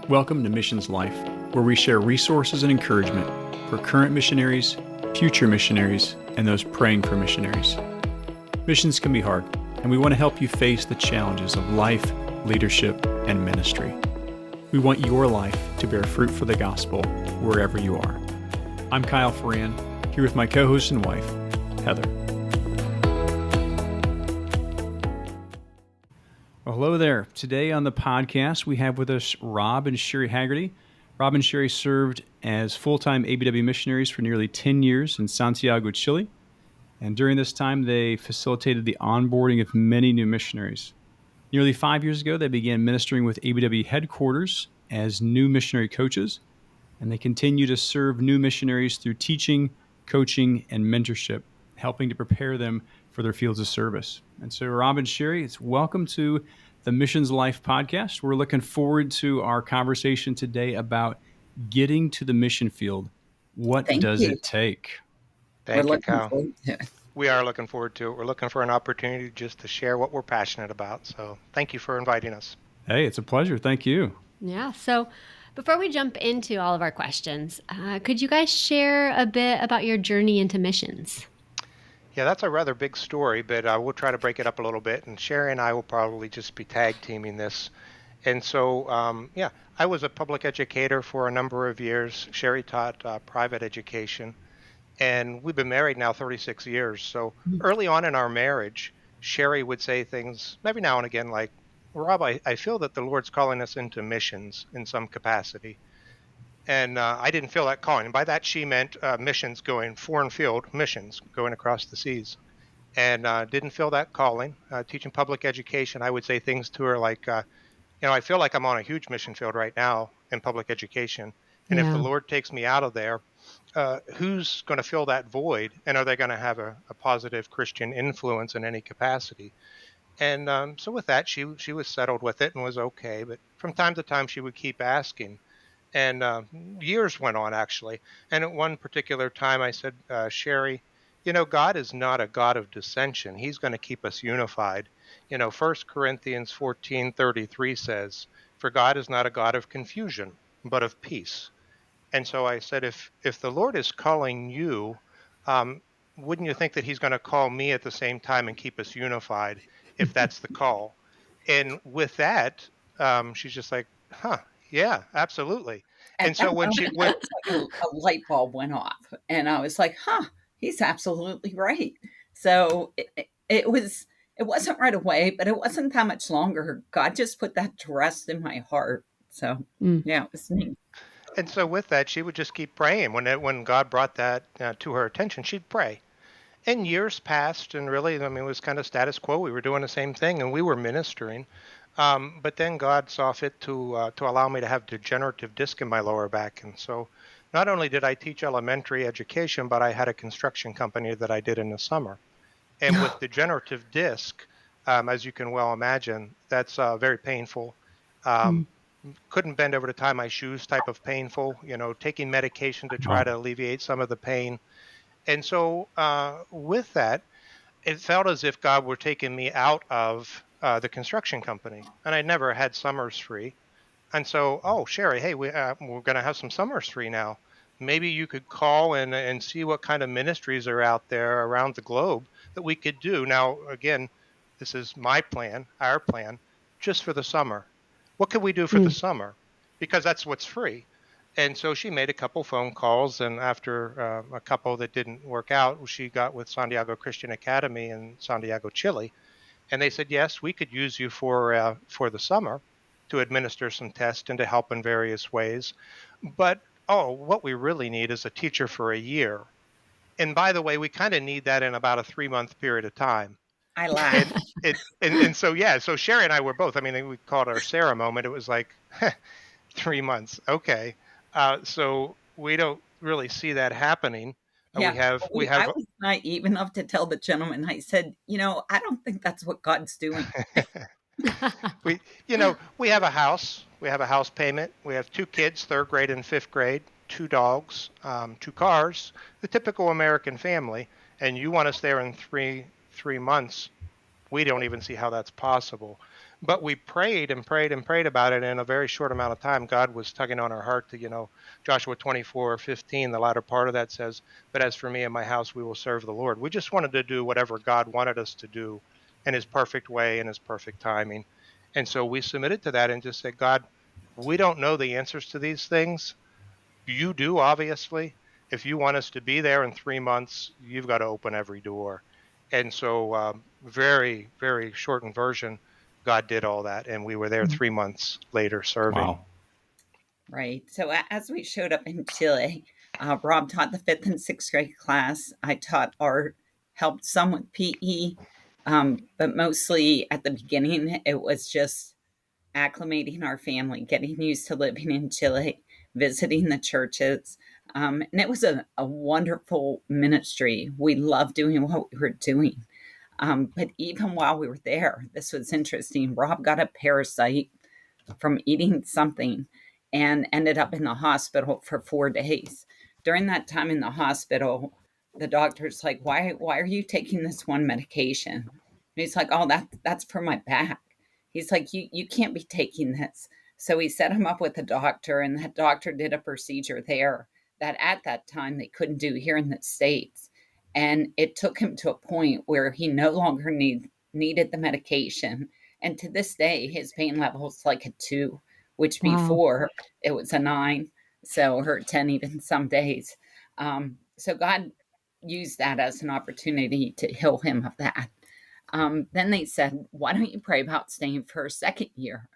Welcome to Missions Life, where we share resources and encouragement for current missionaries, future missionaries, and those praying for missionaries. Missions can be hard, and we want to help you face the challenges of life, leadership, and ministry. We want your life to bear fruit for the gospel wherever you are. I'm Kyle Ferran, here with my co-host and wife, Heather. Well, hello there. Today on the podcast, we have with us Rob and Sherry Hagerty. Rob and Sherry served as full-time ABW missionaries for nearly 10 years in Santiago, Chile. And during this time, they facilitated the onboarding of many new missionaries. Nearly 5 years ago, they began ministering with ABW headquarters as new missionary coaches, and they continue to serve new missionaries through teaching, coaching, and mentorship, helping to prepare them for their fields of service. And so, Rob and Sherry, it's welcome to the Missions Life podcast. We're looking forward to our conversation today about getting to the mission field. What does it take? Thank you, Kyle. We are looking forward to it. We're looking for an opportunity just to share what we're passionate about. So thank you for inviting us. Hey, it's a pleasure. Thank you. Yeah. So before we jump into all of our questions, could you guys share a bit about your journey into missions? Yeah, that's a rather big story, but we'll try to break it up a little bit. And Sherry and I will probably just be tag teaming this. And so, I was a public educator for a number of years. Sherry taught private education. And we've been married now 36 years. So early on in our marriage, Sherry would say things every now and again like, Rob, I feel that the Lord's calling us into missions in some capacity. And I didn't feel that calling. And by that, she meant missions going foreign field, missions going across the seas. And didn't feel that calling. Teaching public education, I would say things to her like, I feel like I'm on a huge mission field right now in public education. And if the Lord takes me out of there, who's going to fill that void? And are they going to have a positive Christian influence in any capacity? And so with that, she was settled with it and was okay. But from time to time, she would keep asking. And years went on, actually. And at one particular time, I said, Sherry, God is not a God of dissension. He's going to keep us unified. 1 Corinthians 14:33 says, for God is not a God of confusion, but of peace. And so I said, if the Lord is calling you, wouldn't you think that he's going to call me at the same time and keep us unified if that's the call? And with that, she's just like, yeah, absolutely. And so when she went, like a light bulb went off, and I was like, he's absolutely right. So it wasn't right away, but it wasn't that much longer. God just put that to rest in my heart. So yeah, it was neat. And so with that, she would just keep praying. When God brought that to her attention, she'd pray. And years passed, and really, it was kind of status quo. We were doing the same thing, and we were ministering. But then God saw fit to allow me to have degenerative disc in my lower back. And so not only did I teach elementary education, but I had a construction company that I did in the summer. And with degenerative disc, as you can well imagine, that's very painful. Couldn't bend over to tie my shoes type of painful, taking medication to try to alleviate some of the pain. And so with that, it felt as if God were taking me out of the construction company, and I never had summers free. And so, Sherry, hey, we're going to have some summers free now. Maybe you could call and see what kind of ministries are out there around the globe that we could do. Now, again, this is my plan, our plan, just for the summer. What could we do for the summer? Because that's what's free. And so she made a couple phone calls, and after a couple that didn't work out, she got with Santiago Christian Academy in Santiago, Chile. And they said, yes, we could use you for the summer to administer some tests and to help in various ways. But, what we really need is a teacher for a year. And by the way, we kind of need that in about a 3-month period of time. I laugh. So Sherry and I were both, we called it our Sarah moment. It was like 3 months. Okay. So we don't really see that happening. Yeah, I was naive enough to tell the gentleman, I said, I don't think that's what God's doing. We have a house. We have a house payment. We have 2 kids, 3rd grade and 5th grade, 2 dogs, 2 cars, the typical American family. And you want us there in three months. We don't even see how that's possible. But we prayed and prayed and prayed about it. In a very short amount of time, God was tugging on our heart to, Joshua 24:15, the latter part of that says, "But as for me and my house, we will serve the Lord." We just wanted to do whatever God wanted us to do in his perfect way and his perfect timing. And so we submitted to that and just said, God, we don't know the answers to these things. You do, obviously. If you want us to be there in 3 months, you've got to open every door. And so, very, very shortened version, God did all that. And we were there 3 months later serving. Wow. Right. So as we showed up in Chile, Rob taught the 5th and 6th grade class. I taught art, helped some with PE, but mostly at the beginning, it was just acclimating our family, getting used to living in Chile, visiting the churches. And it was a wonderful ministry. We loved doing what we were doing. But even while we were there, this was interesting. Rob got a parasite from eating something and ended up in the hospital for 4 days. During that time in the hospital, the doctor's like, why are you taking this one medication? And he's like, oh, that's for my back. He's like, you can't be taking this. So we set him up with a doctor, and that doctor did a procedure there that at that time they couldn't do here in the States. And it took him to a point where he no longer needed the medication. And to this day, his pain level is like a 2, which Wow. before it was a 9. So, or 10 even some days. So God used that as an opportunity to heal him of that. Then they said, why don't you pray about staying for a 2nd year?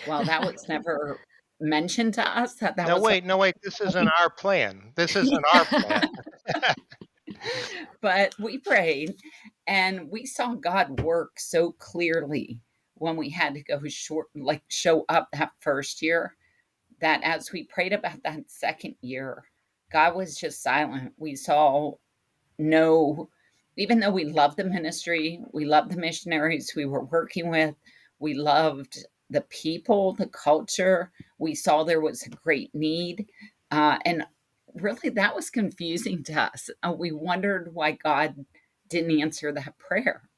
Well, that was never mentioned to us that No, was wait, no, wait. This isn't our plan. This isn't our plan. but we prayed and we saw God work so clearly when we had to go show up that 1st year, that as we prayed about that 2nd year, God was just silent. We saw no, even though we loved the ministry, we loved the missionaries we were working with, we loved the people, the culture, we saw there was a great need. And really, that was confusing to us. We wondered why God didn't answer that prayer.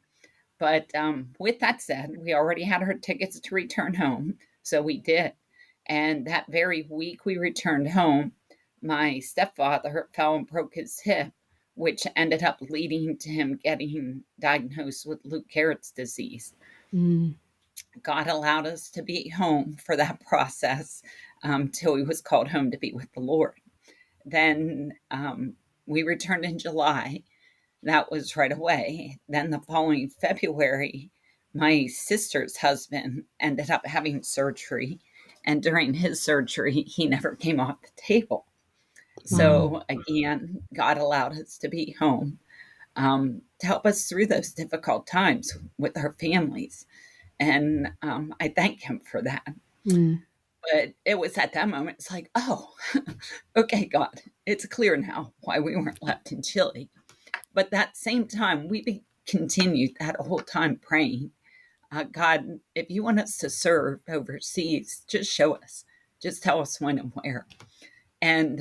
But with that said, we already had our tickets to return home. So we did. And that very week we returned home, my stepfather fell and broke his hip, which ended up leading to him getting diagnosed with Lou Gehrig's disease. Mm. God allowed us to be home for that process till he was called home to be with the Lord. Then we returned in July. That was right away. Then the following February, my sister's husband ended up having surgery. And during his surgery, he never came off the table. So again, God allowed us to be home to help us through those difficult times with our families. And I thank him for that. Mm. But it was at that moment, it's like, oh, okay, God, it's clear now why we weren't left in Chile. But that same time, we continued that whole time praying, God, if you want us to serve overseas, just show us. Just tell us when and where. And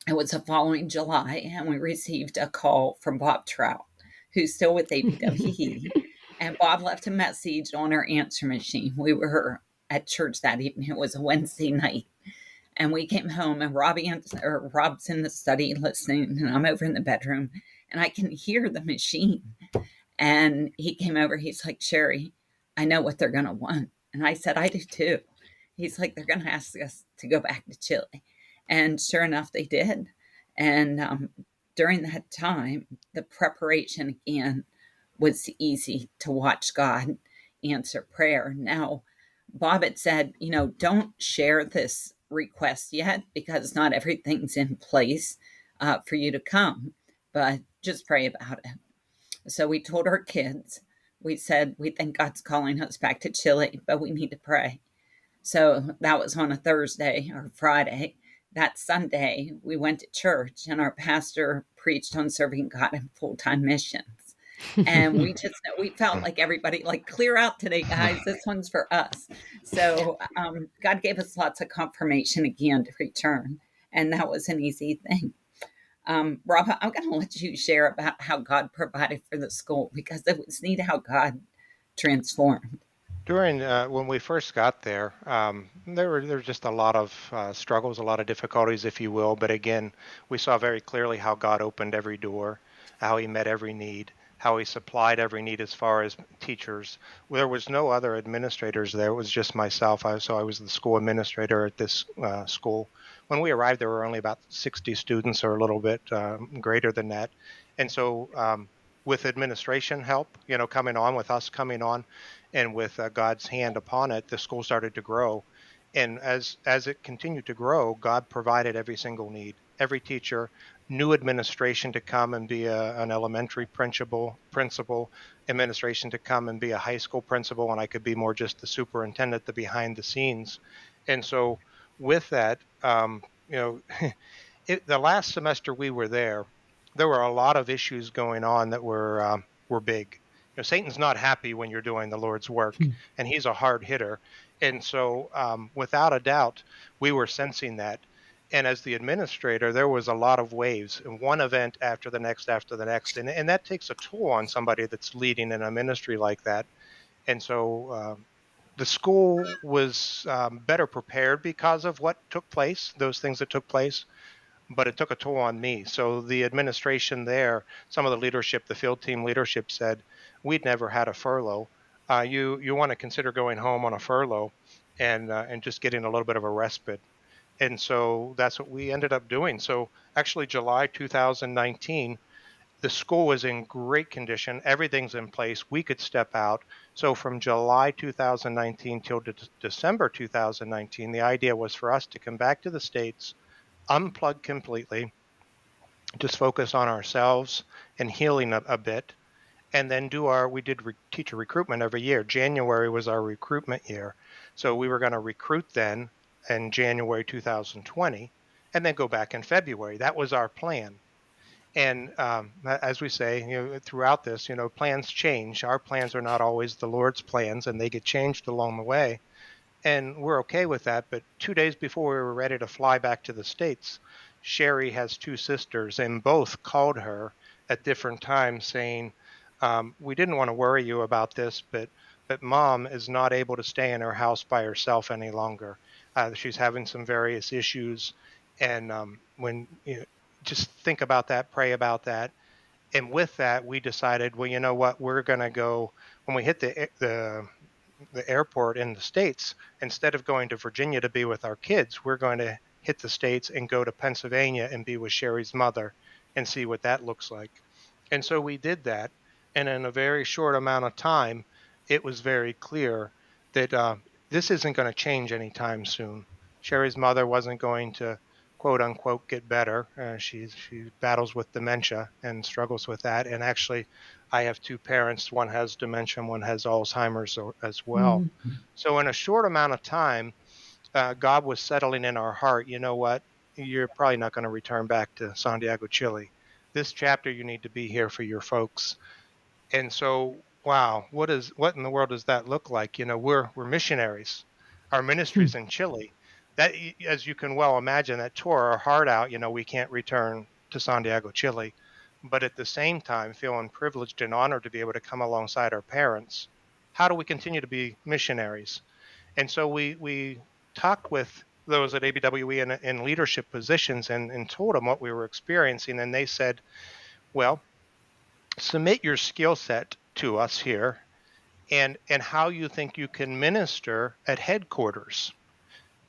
it was the following July, and we received a call from Bob Trout, who's still with ABWE. And Bob left a message on our answer machine. We were at church that evening. It was a Wednesday night. And we came home, and Rob's in the study listening, and I'm over in the bedroom, and I can hear the machine. And he came over. He's like, Sherry, I know what they're going to want. And I said, I do too. He's like, they're going to ask us to go back to Chile. And sure enough, they did. And during that time, the preparation again was easy to watch God answer prayer. Now, Bob had said, don't share this request yet because not everything's in place for you to come, but just pray about it. So we told our kids, we said, we think God's calling us back to Chile, but we need to pray. So that was on a Thursday or Friday. That Sunday, we went to church and our pastor preached on serving God in full-time missions. And we felt like everybody, like, clear out today, guys. This one's for us. So God gave us lots of confirmation again to return. And that was an easy thing. Rob, I'm going to let you share about how God provided for the school because it was neat how God transformed. During when we first got there, there were just a lot of struggles, a lot of difficulties, if you will. But again, we saw very clearly how God opened every door, how He met every need, how He supplied every need as far as teachers. There was no other administrators there; it was just myself. So I was the school administrator at this school. When we arrived, there were only about 60 students, or a little bit greater than that. And so, with administration help, coming on with us coming on and with God's hand upon it, the school started to grow. And as it continued to grow, God provided every single need. Every teacher, new administration to come and be an elementary principal, administration to come and be a high school principal, and I could be more just the superintendent, the behind the scenes. And so, with that, the last semester we were there were a lot of issues going on that were big. Satan's not happy when you're doing the Lord's work, and he's a hard hitter. And so, without a doubt, we were sensing that. And as the administrator, there was a lot of waves, and one event after the next, and that takes a toll on somebody that's leading in a ministry like that. And so, the school was better prepared because of what took place, those things that took place, but it took a toll on me. So the administration there, some of the leadership, the field team leadership said, we'd never had a furlough. You want to consider going home on a furlough and just getting a little bit of a respite. And so that's what we ended up doing. So actually, July 2019, the school was in great condition. Everything's in place. We could step out. So from July 2019 till December 2019, the idea was for us to come back to the States, unplug completely, just focus on ourselves and healing a bit, and then we did teacher recruitment every year. January was our recruitment year. So we were going to recruit then in January 2020 and then go back in February. That was our plan. And as we say, throughout this, plans change. Our plans are not always the Lord's plans, and they get changed along the way. And we're okay with that. But 2 days before we were ready to fly back to the States, Sherry has two sisters, and both called her at different times saying, we didn't want to worry you about this, but mom is not able to stay in her house by herself any longer. She's having some various issues. And when just think about that, pray about that. And with that, we decided, well, you know what, we're going to go when we hit the airport in the States, instead of going to Virginia to be with our kids, we're going to hit the States and go to Pennsylvania and be with Sherry's mother and see what that looks like. And so we did that. And in a very short amount of time, it was very clear that this isn't going to change anytime soon. Sherry's mother wasn't going to, quote unquote, get better. She battles with dementia and struggles with that. And actually, I have two parents. One has dementia, one has Alzheimer's as well. So in a short amount of time, God was settling in our heart. You know what? You're probably not going to return back to Santiago, Chile. This chapter, you need to be here for your folks. And so, wow, what in the world does that look like? We're missionaries. Our ministry's in Chile. That, as you can well imagine, that tore our heart out. We can't return to Santiago, Chile, but at the same time, feeling privileged and honored to be able to come alongside our parents. How do we continue to be missionaries? And so we talked with those at ABWE in leadership positions and told them what we were experiencing, and they said, well, submit your skill set to us here and how you think you can minister at headquarters.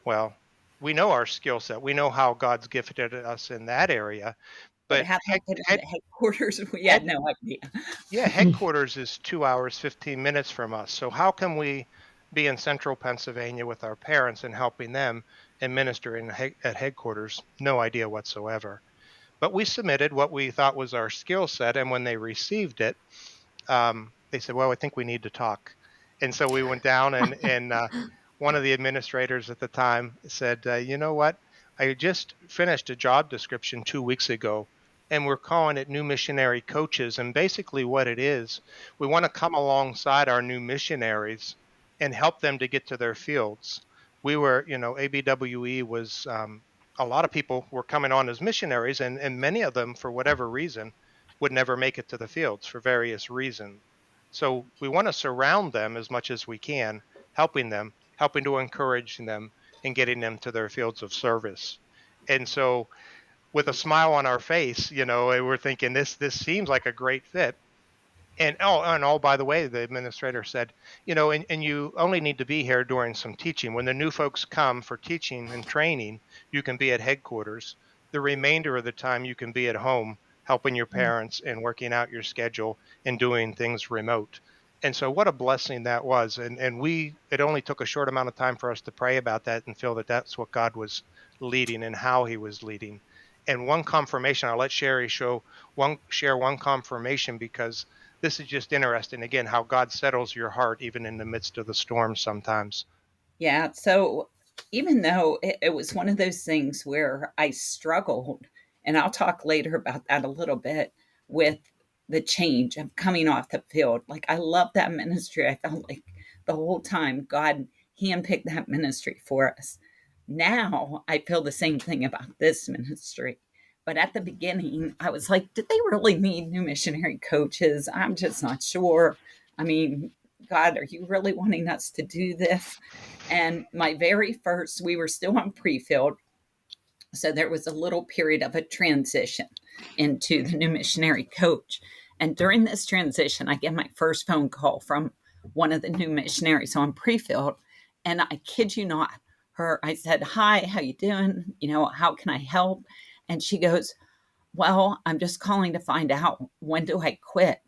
Well, we know our skill set. We know how God's gifted us in that area. But But how they get into headquarters, we had no idea. yeah, headquarters is 2 hours, 15 minutes from us. So how can we be in central Pennsylvania with our parents and helping them and ministering at headquarters? No idea whatsoever. But we submitted what we thought was our skill set. And when they received it, they said, well, I think we need to talk. And so we went down and one of the administrators at the time said, you know what? I just finished a job description 2 weeks ago, and we're calling it New Missionary Coaches. And basically what it is, we want to come alongside our new missionaries and help them to get to their fields. We were, ABWE was, a lot of people were coming on as missionaries, and many of them, for whatever reason, would never make it to the fields for various reasons. So we want to surround them as much as we can, helping them, helping to encourage them, and getting them to their fields of service. And so, with a smile on our face, we're thinking this seems like a great fit. And by the way, the administrator said, and you only need to be here during some teaching. When the new folks come for teaching and training, you can be at headquarters. The remainder of the time, you can be at home helping your parents and working out your schedule and doing things remote. And so, what a blessing that was. It only took a short amount of time for us to pray about that and feel that that's what God was leading and how He was leading. And one confirmation, I'll let Sherry share one confirmation, because this is just interesting, again, how God settles your heart even in the midst of the storm sometimes. Yeah. So even though it was one of those things where I struggled, and I'll talk later about that a little bit, with the change of coming off the field. Like, I love that ministry. I felt like the whole time God handpicked that ministry for us. Now I feel the same thing about this ministry. But at the beginning, I was like, did they really need new missionary coaches? I'm just not sure. I mean, God, are you really wanting us to do this? And my very first, we were still on pre-field. So there was a little period of a transition into the new missionary coach. And during this transition, I get my first phone call from one of the new missionaries on pre-field. And I kid you not, I said, "Hi, how you doing? How can I help?" And she goes, "Well, I'm just calling to find out, when do I quit?"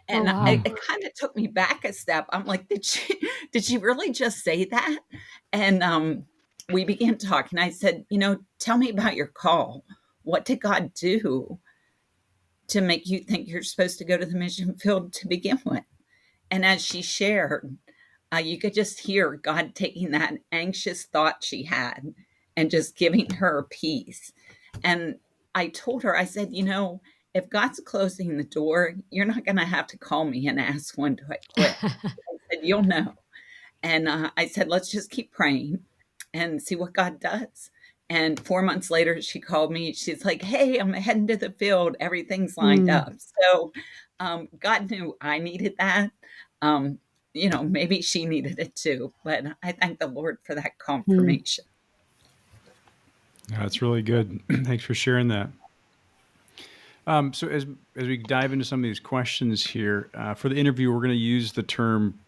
And wow. it kind of took me back a step. I'm like, did she really just say that? And we began talking. I said, tell me about your call. What did God do to make you think you're supposed to go to the mission field to begin with? And as she shared, you could just hear God taking that anxious thought she had and just giving her peace. And I told her, I said, if God's closing the door, you're not going to have to call me and ask, when do I quit? I said, you'll know. And I said, let's just keep praying and see what God does. And 4 months later, she called me. She's like, "Hey, I'm heading to the field. Everything's lined up." So God knew I needed that. Maybe she needed it too. But I thank the Lord for that confirmation. Yeah, that's really good. Thanks for sharing that. So as we dive into some of these questions here, for the interview, we're going to use the term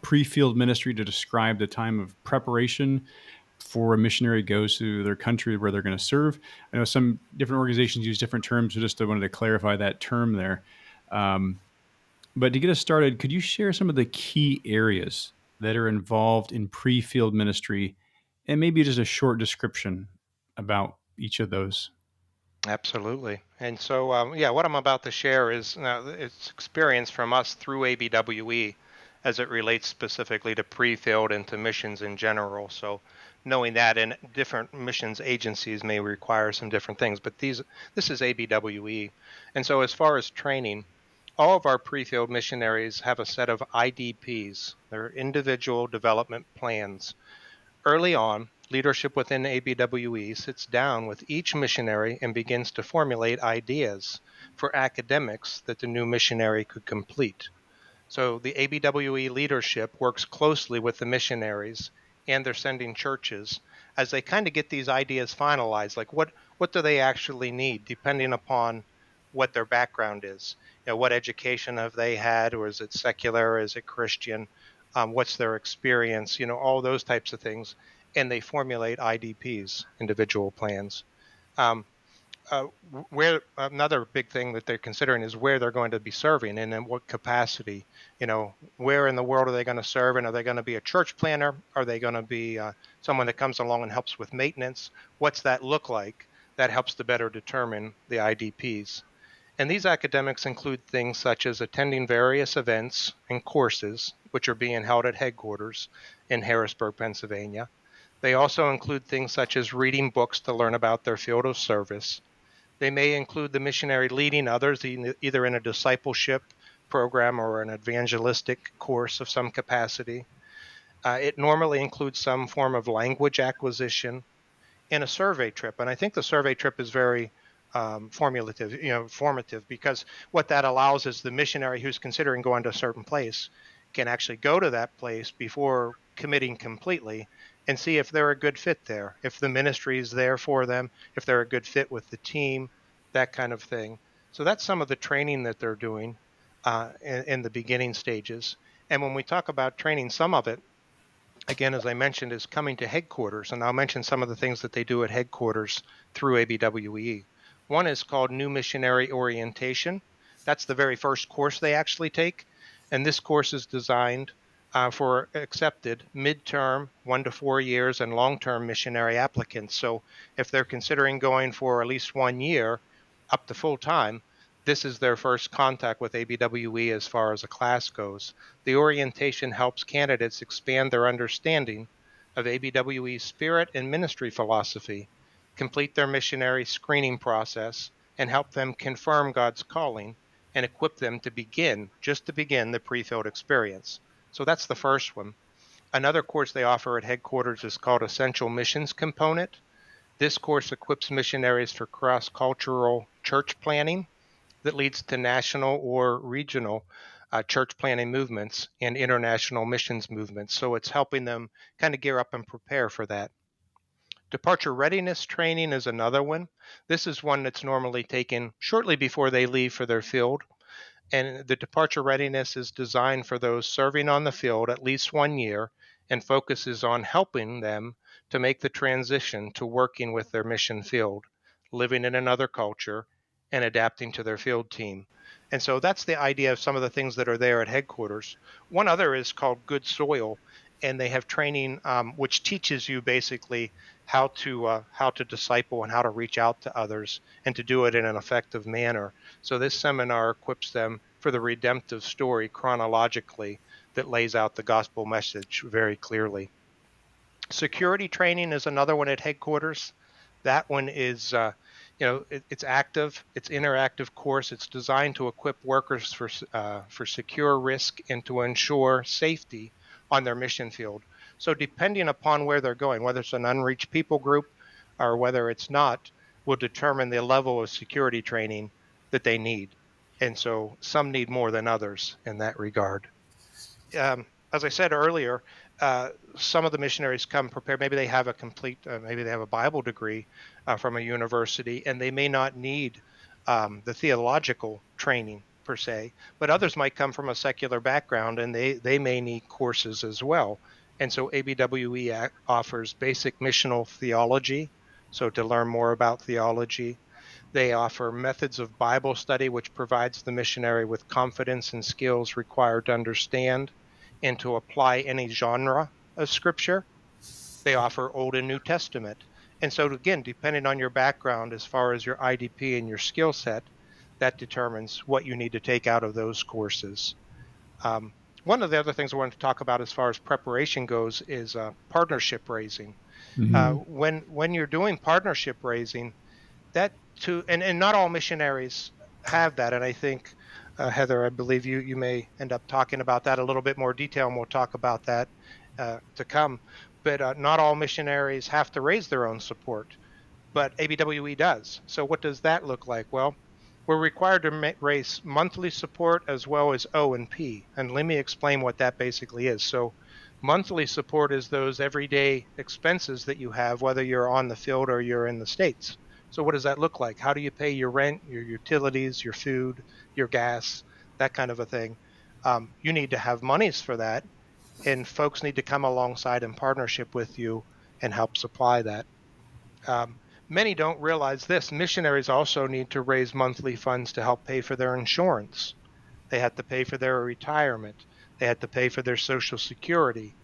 pre-field ministry to describe the time of preparation for a missionary goes to their country where they're going to serve. I know some different organizations use different terms, so just I wanted to clarify that term there. But to get us started, could you share some of the key areas that are involved in pre-field ministry, and maybe just a short description about each of those? Absolutely. And so, what I'm about to share is it's experience from us through ABWE as it relates specifically to pre-field and to missions in general. So knowing that, and different missions agencies may require some different things, but this is ABWE. And so as far as training, all of our pre-field missionaries have a set of IDPs. They're individual development plans. Early on, leadership within ABWE sits down with each missionary and begins to formulate ideas for academics that the new missionary could complete. So the ABWE leadership works closely with the missionaries and their sending churches as they kind of get these ideas finalized, like what do they actually need, depending upon what their background is. What education have they had, or is it secular, is it Christian? What's their experience? All those types of things. And they formulate IDPs, individual plans. Where another big thing that they're considering is where they're going to be serving and in what capacity. Where in the world are they going to serve, and are they going to be a church planner? Are they going to be someone that comes along and helps with maintenance? What's that look like? That helps to better determine the IDPs. And these academics include things such as attending various events and courses, which are being held at headquarters in Harrisburg, Pennsylvania. They also include things such as reading books to learn about their field of service. They may include the missionary leading others, either in a discipleship program or an evangelistic course of some capacity. It normally includes some form of language acquisition and a survey trip. And I think the survey trip is very formative, because what that allows is the missionary who's considering going to a certain place can actually go to that place before committing completely and see if they're a good fit there, if the ministry is there for them, if they're a good fit with the team, that kind of thing. So that's some of the training that they're doing in the beginning stages. And when we talk about training, some of it, again, as I mentioned, is coming to headquarters. And I'll mention some of the things that they do at headquarters through ABWE. One is called New Missionary Orientation. That's the very first course they actually take. And this course is designed for accepted midterm, 1 to 4 years, and long term missionary applicants. So if they're considering going for at least 1 year up to full time, this is their first contact with ABWE as far as a class goes. The orientation helps candidates expand their understanding of ABWE's spirit and ministry philosophy, complete their missionary screening process, and help them confirm God's calling and equip them to begin the pre-filled experience. So that's the first one. Another course they offer at headquarters is called Essential Missions Component. This course equips missionaries for cross-cultural church planning that leads to national or regional church planting movements and international missions movements. So it's helping them kind of gear up and prepare for that. Departure readiness training is another one. This is one that's normally taken shortly before they leave for their field. And the departure readiness is designed for those serving on the field at least 1 year and focuses on helping them to make the transition to working with their mission field, living in another culture, and adapting to their field team. And so that's the idea of some of the things that are there at headquarters. One other is called Good Soil, and they have training which teaches you basically how to disciple and how to reach out to others and to do it in an effective manner. So this seminar equips them for the redemptive story chronologically that lays out the gospel message very clearly. Security training is another one at headquarters. That one is, it's active, it's interactive course. It's designed to equip workers for secure risk and to ensure safety on their mission field. So depending upon where they're going, whether it's an unreached people group or whether it's not, will determine the level of security training that they need. And so some need more than others in that regard. As I said earlier, some of the missionaries come prepared. Maybe they have maybe they have a Bible degree from a university, and they may not need the theological training per se, but others might come from a secular background, and they may need courses as well. And so ABWE offers basic missional theology, so to learn more about theology. They offer methods of Bible study, which provides the missionary with confidence and skills required to understand and to apply any genre of scripture. They offer Old and New Testament. And so again, depending on your background as far as your IDP and your skill set, that determines what you need to take out of those courses. One of the other things I wanted to talk about as far as preparation goes is partnership raising. When you're doing partnership raising, and not all missionaries have that. And I think, Heather, I believe you may end up talking about that a little bit more detail, and we'll talk about that to come. But not all missionaries have to raise their own support, but ABWE does. So what does that look like? Well, we're required to raise monthly support as well as O&P. And let me explain what that basically is. So monthly support is those everyday expenses that you have, whether you're on the field or you're in the States. So what does that look like? How do you pay your rent, your utilities, your food, your gas, that kind of a thing? You need to have monies for that, and folks need to come alongside in partnership with you and help supply that. Many don't realize this. Missionaries also need to raise monthly funds to help pay for their insurance. They have to pay for their retirement. They have to pay for their Social Security,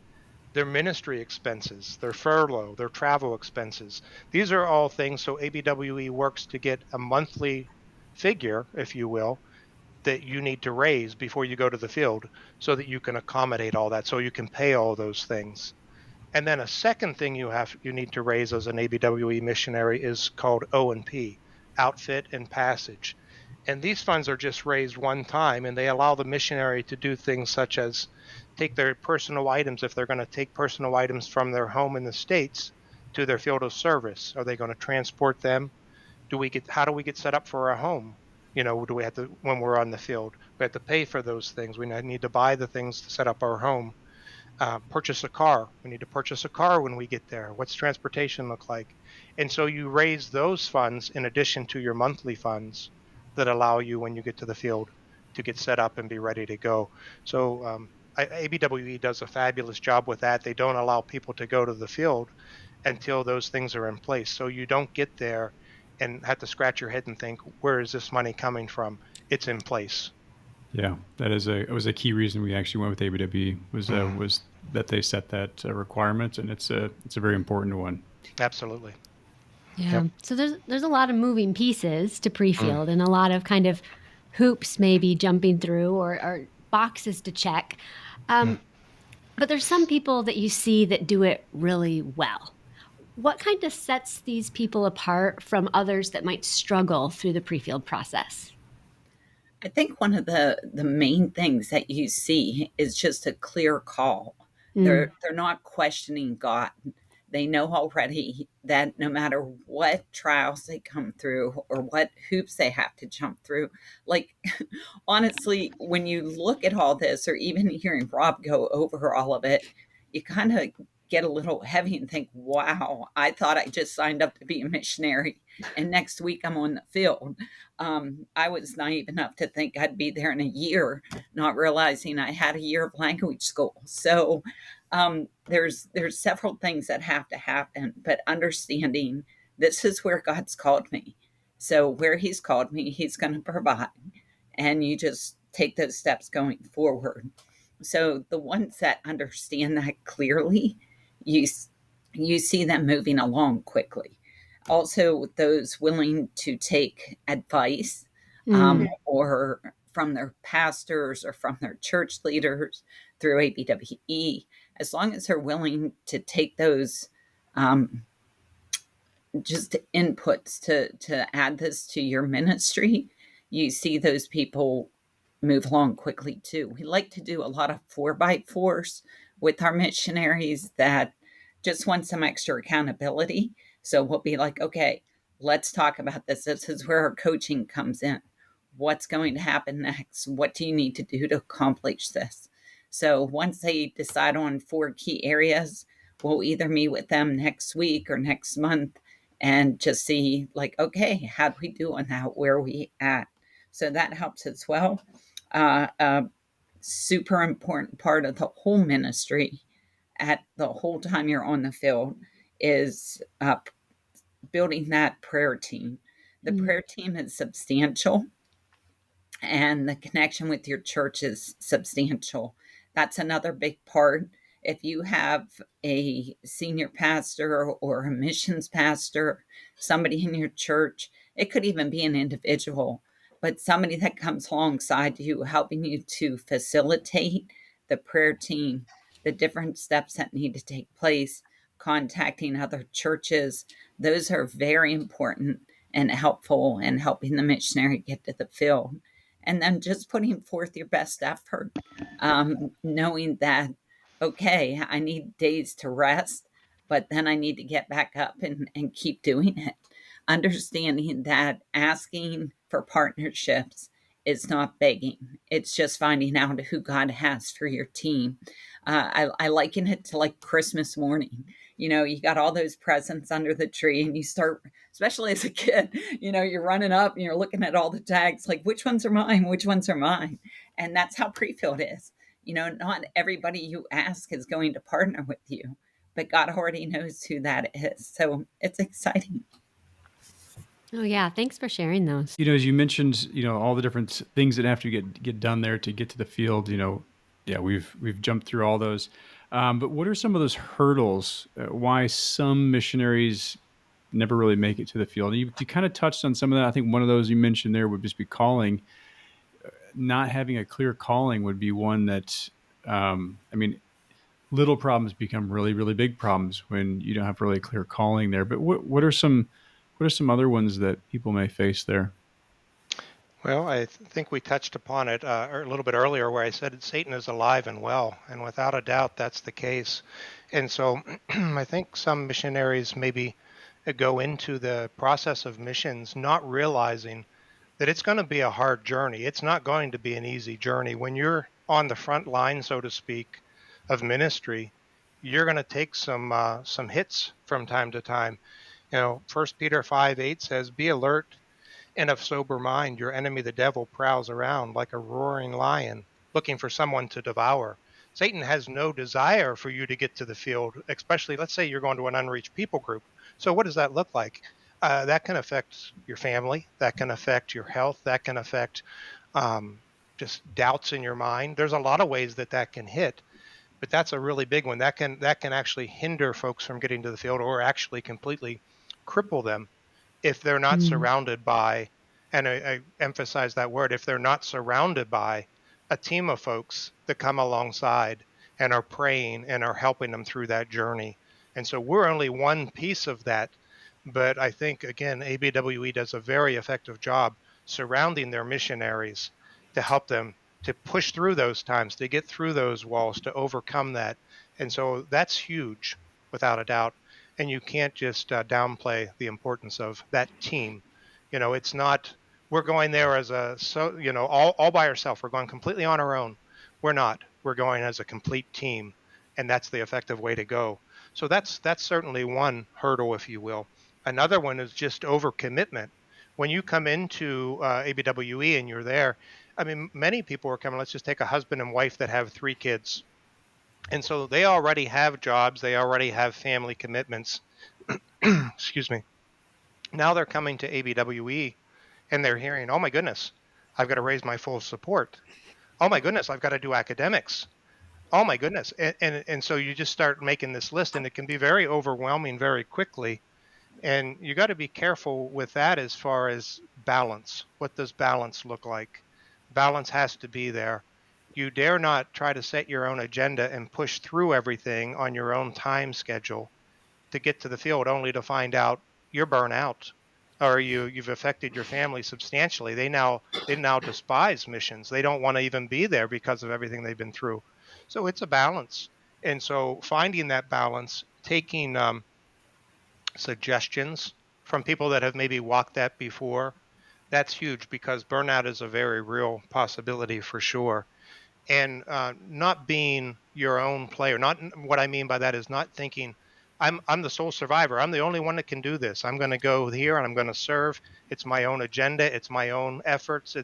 their ministry expenses, their furlough, their travel expenses. These are all things. So ABWE works to get a monthly figure, if you will, that you need to raise before you go to the field so that you can accommodate all that, so you can pay all those things. And then a second thing you need to raise as an ABWE missionary is called O&P, outfit and passage. And these funds are just raised one time, and they allow the missionary to do things such as take their personal items. If they're going to take personal items from their home in the States to their field of service, are they going to transport them How do we get set up for a home? Do we have to, when we're on the field, we have to pay for those things. We need to buy the things to set up our home. Purchase a car. We need to purchase a car when we get there. What's transportation look like? And so you raise those funds in addition to your monthly funds that allow you, when you get to the field, to get set up and be ready to go. So ABWE does a fabulous job with that. They don't allow people to go to the field until those things are in place. So you don't get there and have to scratch your head and think, where is this money coming from? It's in place. Yeah, it was a key reason we actually went with ABWE was that they set that requirement, and it's a very important one. Absolutely. Yeah. Yep. So there's a lot of moving pieces to pre-field and a lot of kind of hoops maybe jumping through or boxes to check. But there's some people that you see that do it really well. What kind of sets these people apart from others that might struggle through the pre-field process? I think one of the main things that you see is just a clear call. They're not questioning God. They know already that no matter what trials they come through or what hoops they have to jump through, like honestly, when you look at all this, or even hearing Rob go over all of it, you kind of get a little heavy and think, wow, I thought I just signed up to be a missionary and next week I'm on the field. I was naive enough to think I'd be there in a year, not realizing I had a year of language school. So there's several things that have to happen, but understanding this is where God's called me. So where he's called me, he's going to provide. And you just take those steps going forward. So the ones that understand that clearly, you see them moving along quickly. Also, those willing to take advice or from their pastors or from their church leaders through ABWE, as long as they're willing to take those just inputs to add this to your ministry, you see those people move along quickly too. We like to do a lot of 4x4s with our missionaries that just want some extra accountability. So we'll be like, okay, let's talk about this. This is where our coaching comes in. What's going to happen next? What do you need to do to accomplish this? So once they decide on 4 key areas, we'll either meet with them next week or next month and just see like, okay, how do we do on that? Where are we at? So that helps as well. Super important part of the whole ministry at the whole time you're on the field is building that prayer team. The prayer team is substantial and the connection with your church is substantial. That's another big part. If you have a senior pastor or a missions pastor, somebody in your church, it could even be an individual, but somebody that comes alongside you, helping you to facilitate the prayer team, the different steps that need to take place, contacting other churches, those are very important and helpful in helping the missionary get to the field. And then just putting forth your best effort, knowing that, okay, I need days to rest, but then I need to get back up and keep doing it. Understanding that asking for partnerships is not begging. It's just finding out who God has for your team. I liken it to like Christmas morning. You got all those presents under the tree and you start, especially as a kid, you're running up and you're looking at all the tags, like which ones are mine, which ones are mine. And that's how pre-field is. Not everybody you ask is going to partner with you, but God already knows who that is. So it's exciting. Oh yeah, thanks for sharing those. As you mentioned, all the different things that have to get done there to get to the field. Yeah, we've jumped through all those. But what are some of those hurdles? Why some missionaries never really make it to the field? You kind of touched on some of that. I think one of those you mentioned there would just be calling. Not having a clear calling would be one that, little problems become really, really big problems when you don't have really clear calling there. But what are some other ones that people may face there? Well, I think we touched upon it a little bit earlier where I said Satan is alive and well, and without a doubt, that's the case. And so I think some missionaries maybe go into the process of missions not realizing that it's going to be a hard journey. It's not going to be an easy journey. When you're on the front line, so to speak, of ministry, you're going to take some hits from time to time. First Peter 5:8 says, "Be alert and of sober mind. Your enemy, the devil, prowls around like a roaring lion, looking for someone to devour." Satan has no desire for you to get to the field, especially, let's say you're going to an unreached people group. So, what does that look like? That can affect your family, that can affect your health, that can affect um, just doubts in your mind. There's a lot of ways that can hit, but that's a really big one. That can actually hinder folks from getting to the field, or actually completely cripple them if they're not Mm, surrounded by, and I emphasize that word, if they're not surrounded by a team of folks that come alongside and are praying and are helping them through that journey. And so we're only one piece of that. But I think, again, ABWE does a very effective job surrounding their missionaries to help them to push through those times, to get through those walls, to overcome that. And so that's huge, without a doubt. And you can't just downplay the importance of that team. It's not, we're going there as all by ourselves. We're going completely on our own. We're not. We're going as a complete team, and that's the effective way to go. So that's certainly one hurdle, if you will. Another one is just overcommitment. When you come into ABWE and you're there, I mean, many people are coming. Let's just take a husband and wife that have 3 kids, and so they already have jobs, they already have family commitments. Excuse me. Now they're coming to ABWE and they're hearing, oh my goodness, I've got to raise my full support. Oh my goodness, I've got to do academics. Oh my goodness. And so you just start making this list, and it can be very overwhelming very quickly. And you got to be careful with that as far as balance. What does balance look like? Balance has to be there. You dare not try to set your own agenda and push through everything on your own time schedule to get to the field, only to find out you're burnt out, or you've affected your family substantially. They now despise missions. They don't want to even be there because of everything they've been through. So it's a balance. And so finding that balance, taking suggestions from people that have maybe walked that before, that's huge, because burnout is a very real possibility for sure. And not being your own player. Not, what I mean by that is not thinking I'm the sole survivor. I'm the only one that can do this. I'm going to go here and I'm going to serve. It's my own agenda. It's my own efforts.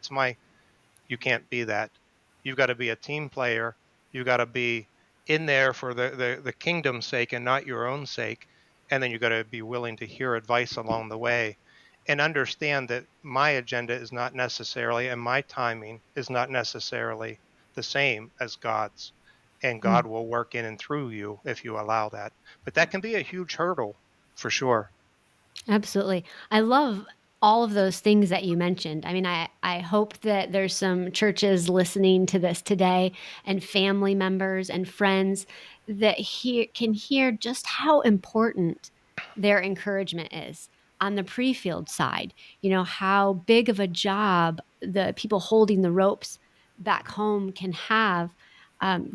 You can't be that. You've got to be a team player. You've got to be in there for the kingdom's sake and not your own sake. And then you've got to be willing to hear advice along the way and understand that my agenda is not necessarily, and my timing is not necessarily the same as God's. And God mm. will work in and through you if you allow that. But that can be a huge hurdle for sure. Absolutely. I love all of those things that you mentioned. I mean, I hope that there's some churches listening to this today, and family members and friends that can hear just how important their encouragement is on the pre-field side. How big of a job the people holding the ropes back home can have,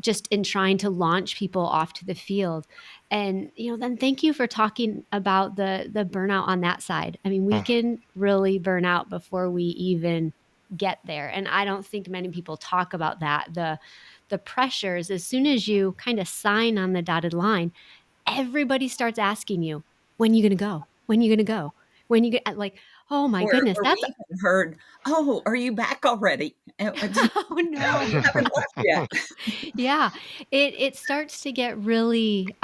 just in trying to launch people off to the field. And then thank you for talking about the burnout on that side. I mean, we Mm. can really burn out before we even get there, and I don't think many people talk about that. The pressures, as soon as you kind of sign on the dotted line, everybody starts asking you, when are you going to go? When are you going to go? When you get, like, oh my goodness, Or we that's even heard, "Oh, are you back already?" oh no. "We haven't left yet." Yeah, it starts to get really,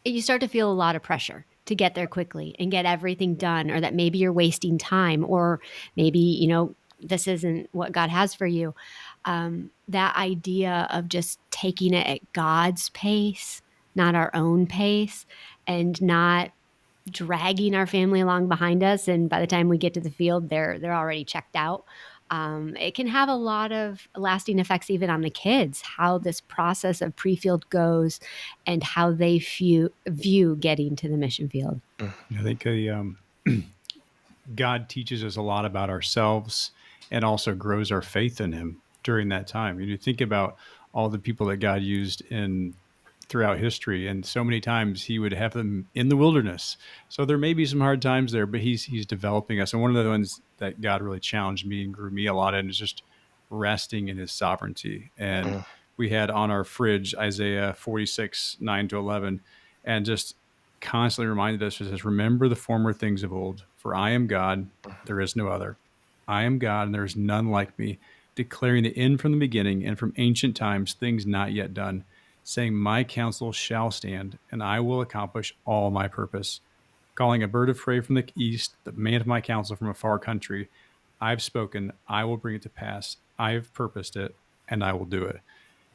you start to feel a lot of pressure to get there quickly and get everything done, or that maybe you're wasting time, or maybe, this isn't what God has for you. That idea of just taking it at God's pace, not our own pace, and not dragging our family along behind us. And by the time we get to the field, they're already checked out. It can have a lot of lasting effects even on the kids, how this process of pre-field goes and how they view getting to the mission field. I think God teaches us a lot about ourselves and also grows our faith in Him during that time. You think about all the people that God used in throughout history, and so many times he would have them in the wilderness. So there may be some hard times there, but he's developing us. And one of the ones that God really challenged me and grew me a lot in is just resting in his sovereignty. And Mm. we had on our fridge Isaiah 46:9-11, and just constantly reminded us, it says, remember the former things of old, for I am God, there is no other. I am God, and there is none like me, declaring the end from the beginning, and from ancient times things not yet done, saying, my counsel shall stand, and I will accomplish all my purpose. Calling a bird of prey from the east, the man of my counsel from a far country. I've spoken, I will bring it to pass. I've purposed it, and I will do it.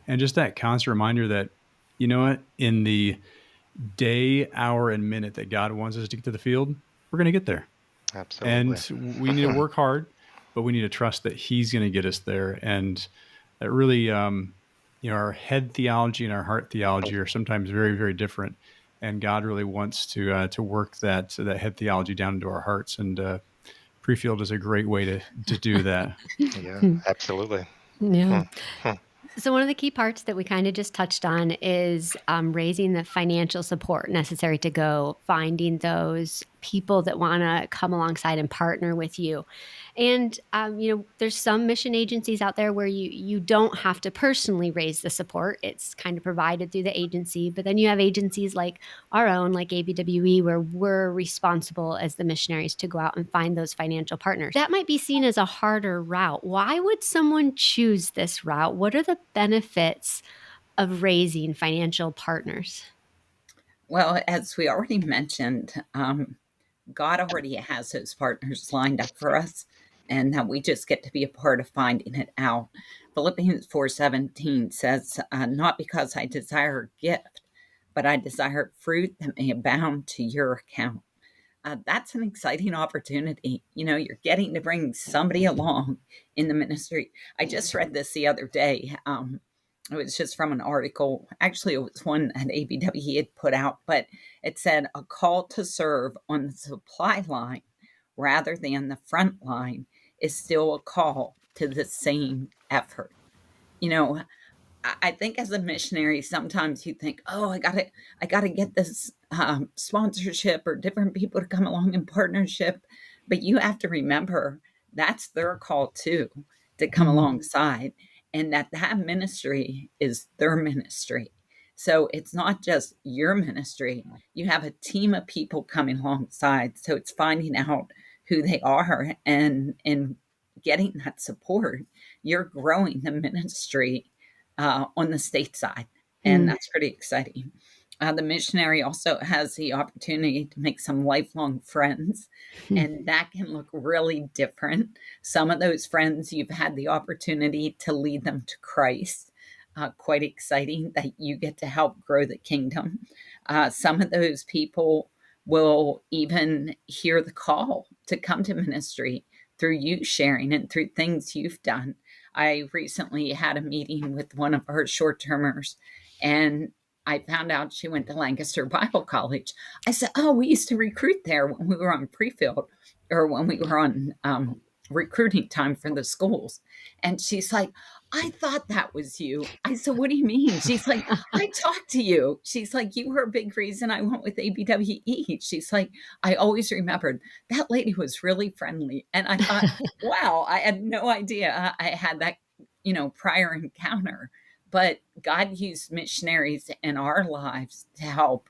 And just that constant reminder that, you know what, in the day, hour, and minute that God wants us to get to the field, we're going to get there. Absolutely. And we need to work hard, but we need to trust that he's going to get us there. And that really, our head theology and our heart theology are sometimes very, very different. And God really wants to work that head theology down into our hearts. And pre-field is a great way to do that. Yeah, absolutely. Yeah. Hmm. So one of the key parts that we kind of just touched on is raising the financial support necessary to go, finding those people that want to come alongside and partner with you. And there's some mission agencies out there where you don't have to personally raise the support. It's kind of provided through the agency. But then you have agencies like our own, like ABWE, where we're responsible as the missionaries to go out and find those financial partners. That might be seen as a harder route. Why would someone choose this route? What are the benefits of raising financial partners? Well, as we already mentioned, God already has those partners lined up for us, and that we just get to be a part of finding it out. Philippians 4:17 says, not because I desire a gift, but I desire fruit that may abound to your account. That's an exciting opportunity. You're getting to bring somebody along in the ministry. I just read this the other day. It was just from an article. Actually, it was one that ABWE had put out, but it said a call to serve on the supply line rather than the front line is still a call to the same effort. You know, I think as a missionary, sometimes you think, oh, I gotta get this sponsorship or different people to come along in partnership. But you have to remember that's their call too, to come alongside, and that ministry is their ministry. So it's not just your ministry. You have a team of people coming alongside. So it's finding out who they are and getting that support. You're growing the ministry on the state side. And that's pretty exciting. The missionary also has the opportunity to make some lifelong friends, and that can look really different. Some of those friends, you've had the opportunity to lead them to Christ. Quite exciting that you get to help grow the kingdom. Some of those people will even hear the call to come to ministry through you sharing and through things you've done. I recently had a meeting with one of our short termers, and I found out she went to Lancaster Bible College. I said, oh, we used to recruit there when we were on pre-field or when we were on recruiting time for the schools. And she's like, I thought that was you. I said, what do you mean? She's like, I talked to you. She's like, you were a big reason I went with ABWE. She's like, I always remembered that lady was really friendly. And I thought, wow, I had no idea I had that, prior encounter. But God used missionaries in our lives to help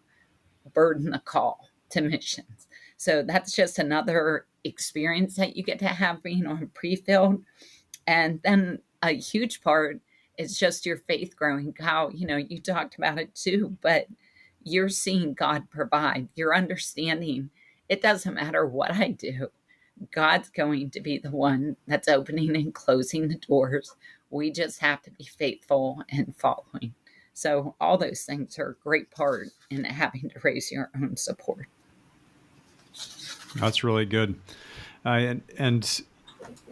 burden the call to missions. So that's just another experience that you get to have being on pre-field. And then a huge part is just your faith growing. How, you talked about it too, but you're seeing God provide. You're understanding it doesn't matter what I do. God's going to be the one that's opening and closing the doors. We just have to be faithful and following. So all those things are a great part in having to raise your own support. That's really good. And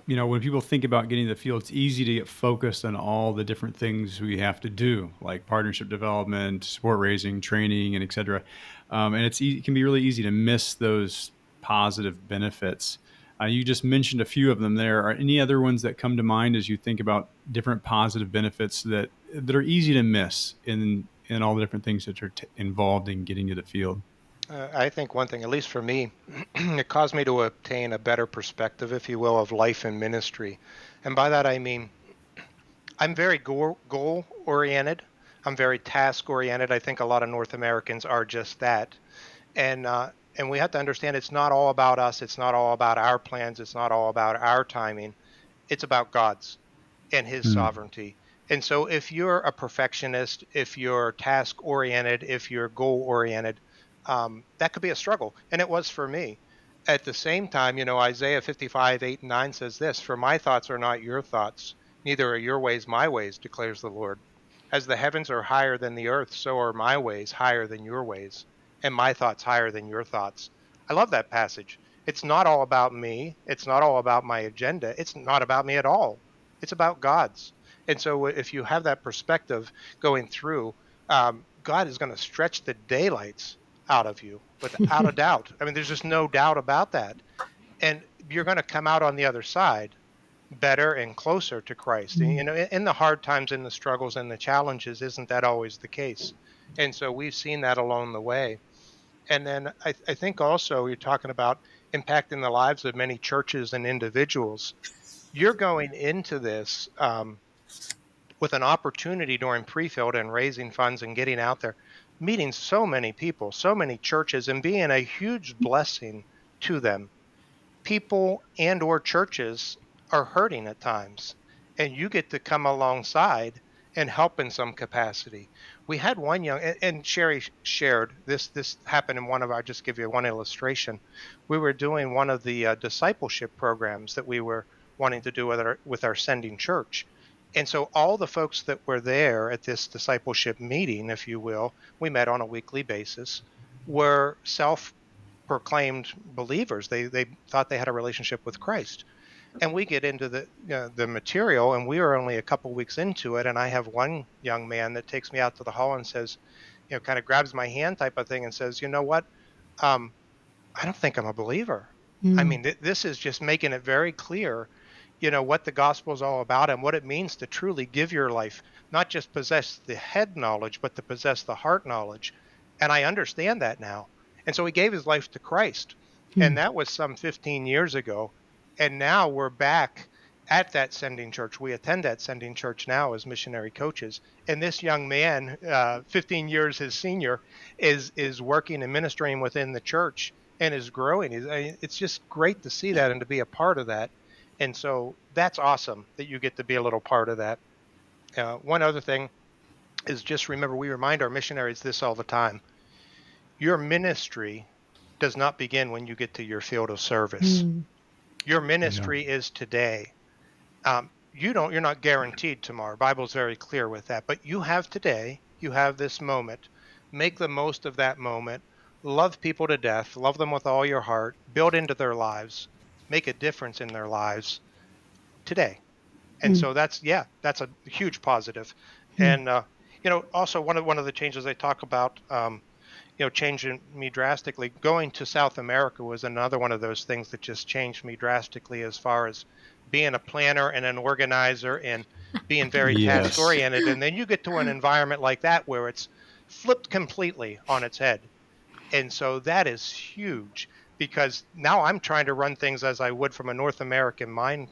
when people think about getting to the field, it's easy to get focused on all the different things we have to do, like partnership development, support raising, training, and et cetera. And it can be really easy to miss those positive benefits. You just mentioned a few of them there. Are any other ones that come to mind as you think about different positive benefits that are easy to miss in and all the different things that are involved in getting to the field? I think one thing, at least for me, it caused me to obtain a better perspective, if you will, of life and ministry. And by that I mean I'm very goal oriented. I'm very task oriented. I think a lot of North Americans are just that. And we have to understand it's not all about us. It's not all about our plans. It's not all about our timing. It's about God's and his Hmm. sovereignty. And so if you're a perfectionist, if you're task oriented, if you're goal oriented, that could be a struggle. And it was for me. At the same time, Isaiah 55, 8 and 9 says this: For my thoughts are not your thoughts, neither are your ways my ways, declares the Lord. As the heavens are higher than the earth, so are my ways higher than your ways, and my thoughts higher than your thoughts. I love that passage. It's not all about me. It's not all about my agenda. It's not about me at all. It's about God's. And so if you have that perspective going through, God is going to stretch the daylights out of you without a doubt. I mean, there's just no doubt about that. And you're going to come out on the other side better and closer to Christ. And, in the hard times, in the struggles and the challenges, isn't that always the case? And so we've seen that along the way. And then I think also you're talking about impacting the lives of many churches and individuals. You're going into this with an opportunity during pre-field and raising funds and getting out there, meeting so many people, so many churches, and being a huge blessing to them. People and or churches are hurting at times, and you get to come alongside and help in some capacity. We had one young, and Sherry shared this happened in one of our, just give you one illustration. We were doing one of the discipleship programs that we were wanting to do with our sending church. And so all the folks that were there at this discipleship meeting, if you will, we met on a weekly basis, were self-proclaimed believers. They thought they had a relationship with Christ. And we get into the material, and we are only a couple weeks into it. And I have one young man that takes me out to the hall and says, kind of grabs my hand type of thing and says, you know what? Um, I don't think I'm a believer. I mean, this is just making it very clear, what the gospel is all about and what it means to truly give your life, not just possess the head knowledge, but to possess the heart knowledge. And I understand that now. And so he gave his life to Christ. And that was some 15 years ago. And now we're back at that sending church. We attend that sending church now as missionary coaches. And this young man, 15 years his senior, is working and ministering within the church and is growing. It's just great to see that and to be a part of that. And so that's awesome that you get to be a little part of that. One other thing is just remember, we remind our missionaries this all the time. Your ministry does not begin when you get to your field of service. Your ministry is today. You're not guaranteed tomorrow. Bible's very clear with that. But you have today. You have this moment. Make the most of that moment. Love people to death. Love them with all your heart. Build into their lives. Make a difference in their lives today. And so that's a huge positive. And also one of the changes they talk about, changing me drastically. Going to South America was another one of those things that just changed me drastically, as far as being a planner and an organizer and being very task oriented. And then you get to an environment like that where it's flipped completely on its head. And so that is huge, because now I'm trying to run things as I would from a North American mind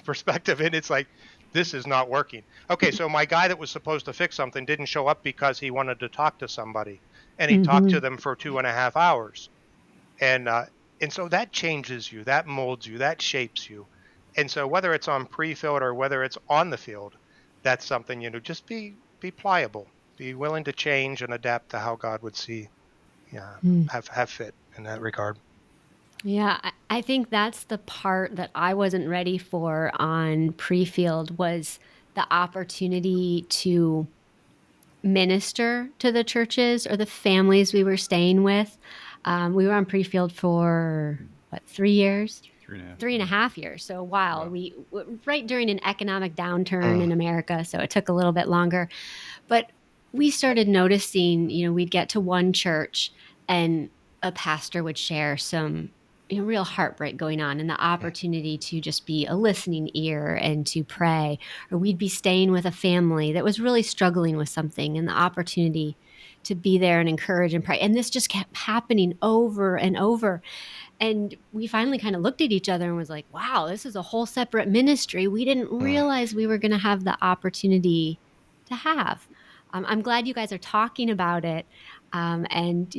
perspective. And it's like, this is not working. Okay, so my guy that was supposed to fix something didn't show up because he wanted to talk to somebody, and he talked to them for 2.5 hours. And so that changes you, that molds you, that shapes you. And so whether it's on pre-field or whether it's on the field, that's something, just be pliable, be willing to change and adapt to how God would see, have fit in that regard. Yeah, I think that's the part that I wasn't ready for on pre-field, was the opportunity to minister to the churches or the families we were staying with. We were on pre-field for 3 years? 3.5 years. So a while. Wow. We right during an economic downturn in America, so it took a little bit longer. But we started noticing, we'd get to one church and a pastor would share some real heartbreak going on, and the opportunity to just be a listening ear and to pray. Or we'd be staying with a family that was really struggling with something, and the opportunity to be there and encourage and pray. And this just kept happening over and over. And we finally kind of looked at each other and was like, wow, this is a whole separate ministry we didn't Mm. realize we were going to have the opportunity to have. I'm glad you guys are talking about it, and,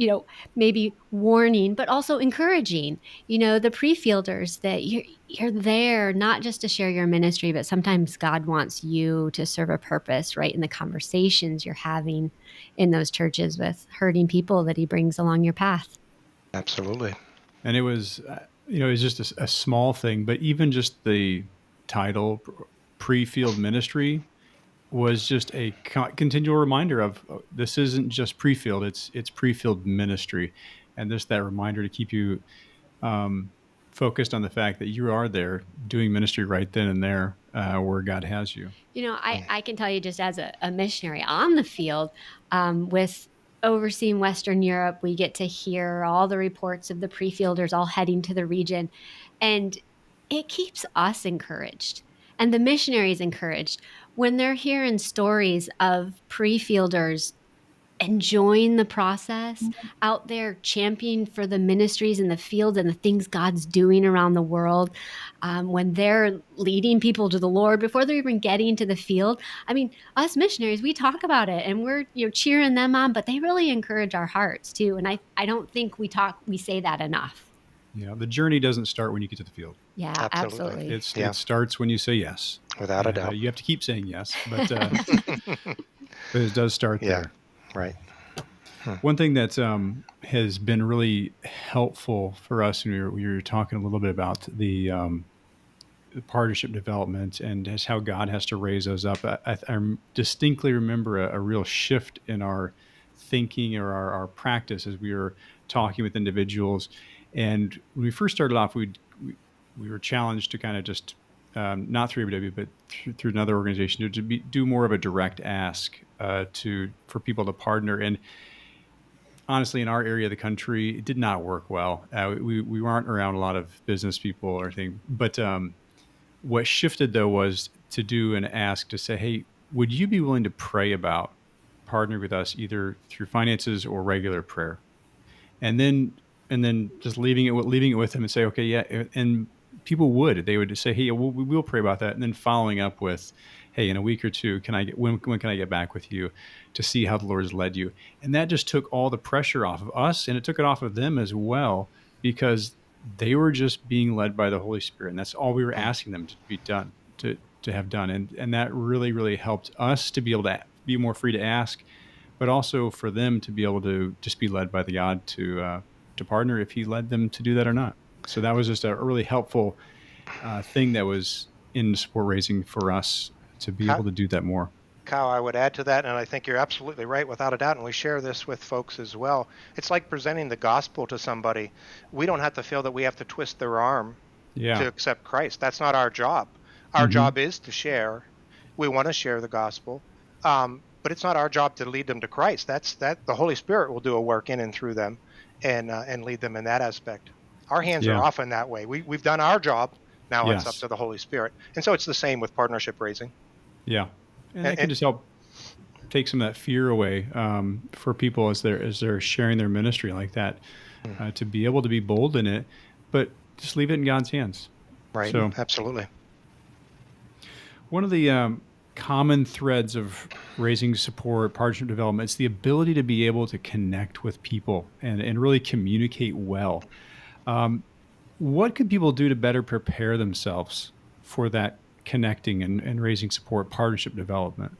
maybe warning, but also encouraging, the pre-fielders that you're there not just to share your ministry, but sometimes God wants you to serve a purpose, right? In the conversations you're having in those churches with hurting people that he brings along your path. Absolutely. And it was, it was just a small thing, but even just the title, pre-field ministry, was just a continual reminder of this isn't just pre-field; it's pre-field ministry, and just that reminder to keep you focused on the fact that you are there doing ministry right then and there where God has you. I can tell you, just as a missionary on the field, with overseeing Western Europe, we get to hear all the reports of the pre-fielders all heading to the region. And it keeps us encouraged and the missionaries encouraged when they're hearing stories of pre-fielders enjoying the process, out there championing for the ministries in the field and the things God's doing around the world, when they're leading people to the Lord before they're even getting to the field. I mean, us missionaries, we talk about it and we're cheering them on, but they really encourage our hearts too. And I don't think we say that enough. The journey doesn't start when you get to the field. Yeah, absolutely. It starts when you say yes. Without a doubt. You have to keep saying yes, but but it does start there. Right. One thing that has been really helpful for us, and we were talking a little bit about the partnership development and just how God has to raise us up. I distinctly remember a real shift in our thinking or our practice as we were talking with individuals. And when we first started off, we were challenged to kind of just not through ABW, but through another organization to do more of a direct ask for people to partner. And honestly, in our area of the country, it did not work well. We weren't around a lot of business people or anything. But what shifted, though, was to do an ask to say, hey, would you be willing to pray about partnering with us either through finances or regular prayer? And then just leaving it with them and say, okay, yeah. And people they would say, hey, we'll pray about that. And then following up with, hey, in a week or two, when can I get back with you to see how the Lord has led you? And that just took all the pressure off of us, and it took it off of them as well, because they were just being led by the Holy Spirit. And that's all we were asking them to be done, to have done. And that really, really helped us to be able to be more free to ask, but also for them to be able to just be led by the God to partner if he led them to do that or not. So that was just a really helpful thing that was in support raising for us to be able to do that more. Kyle, I would add to that, and I think you're absolutely right, without a doubt, and we share this with folks as well. It's like presenting the gospel to somebody. We don't have to feel that we have to twist their arm to accept Christ. That's not our job. Our job is to share. We want to share the gospel, but it's not our job to lead them to Christ. The Holy Spirit will do a work in and through them and lead them in that aspect. Our hands are off in that way. We've done our job. Now it's up to the Holy Spirit. And so it's the same with partnership raising. Yeah. And that can just help take some of that fear away for people as they're sharing their ministry like that, to be able to be bold in it, but just leave it in God's hands. Right. So, absolutely. One of the common threads of raising support, partnership development, is the ability to be able to connect with people and really communicate well. What could people do to better prepare themselves for that connecting and raising support, partnership development?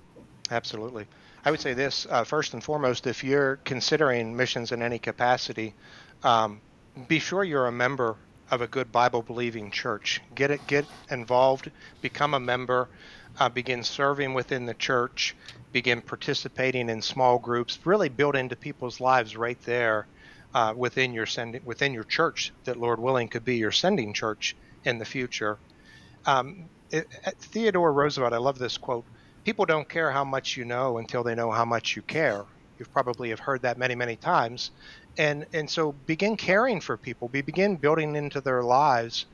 Absolutely. I would say this, first and foremost, if you're considering missions in any capacity, be sure you're a member of a good Bible-believing church. Get involved, become a member, begin serving within the church, begin participating in small groups, really build into people's lives right there within your church that, Lord willing, could be your sending church in the future. Theodore Roosevelt, I love this quote, people don't care how much you know until they know how much you care. You've probably have heard that many, many times. And so begin caring for people, begin building into their lives,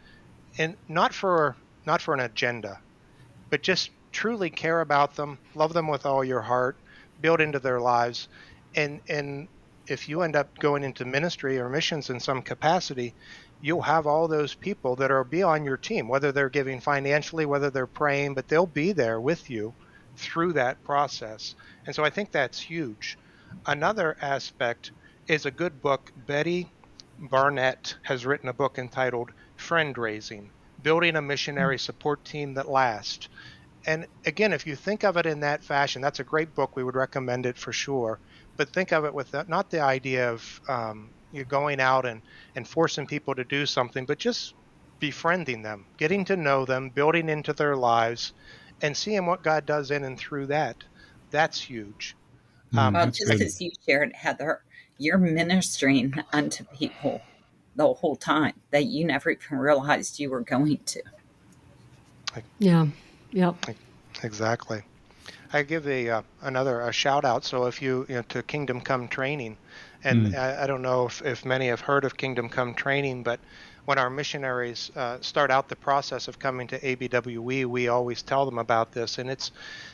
and not for an agenda, but just truly care about them, love them with all your heart, build into their lives. And if you end up going into ministry or missions in some capacity, you'll have all those people that are be on your team, whether they're giving financially, whether they're praying, but they'll be there with you through that process. And so I think that's huge. Another aspect is a good book. Betty Barnett has written a book entitled Friend Raising: Building a Missionary Support Team That Lasts. And again, if you think of it in that fashion, that's a great book. We would recommend it for sure. But think of it with not the idea of you going out and forcing people to do something, but just befriending them, getting to know them, building into their lives, and seeing what God does in and through that. That's huge. Well, That's just good. as you shared, Heather, you're ministering unto people the whole time that you never even realized you were going to. Yeah. Yep. Exactly. I give a shout out. So if you know, to Kingdom Come Training, and I don't know if many have heard of Kingdom Come Training, but when our missionaries start out the process of coming to ABWE, we always tell them about this. And it's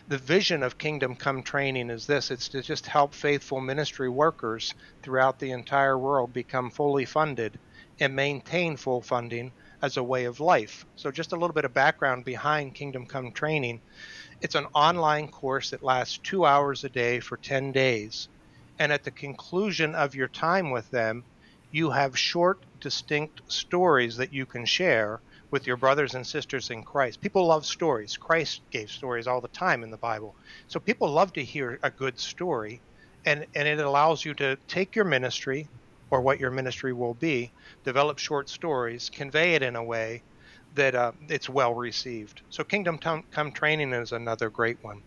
the vision of Kingdom Come Training is this: it's to just help faithful ministry workers throughout the entire world become fully funded and maintain full funding as a way of life. So just a little bit of background behind Kingdom Come Training. It's an online course that lasts 2 hours a day for 10 days. And at the conclusion of your time with them, you have short, distinct stories that you can share with your brothers and sisters in Christ. People love stories. Christ gave stories all the time in the Bible. So people love to hear a good story. And it allows you to take your ministry, or what your ministry will be, develop short stories, convey it in a way that it's well received. So Kingdom Come Training is another great one.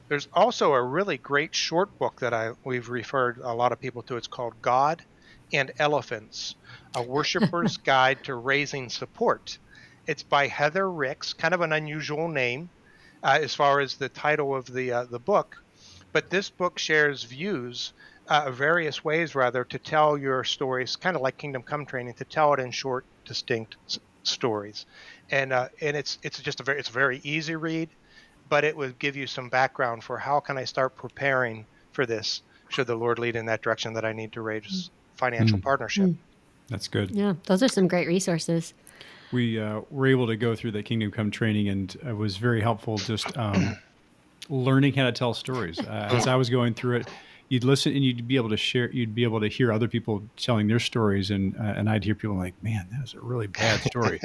There's also a really great short book that we've referred a lot of people to. It's called God and Elephants: A Worshiper's Guide to Raising Support. It's by Heather Ricks, kind of an unusual name as far as the title of the book. But this book shares views, various ways rather, to tell your stories, kind of like Kingdom Come Training, to tell it in short, distinct stories. And it's a very easy read, but it would give you some background for how can I start preparing for this, should the Lord lead in that direction that I need to raise financial partnership. That's good. Yeah. Those are some great resources. We were able to go through the Kingdom Come Training, and it was very helpful just learning how to tell stories. As I was going through it, you'd listen and you'd be able to share, you'd be able to hear other people telling their stories. And I'd hear people like, man, that was a really bad story.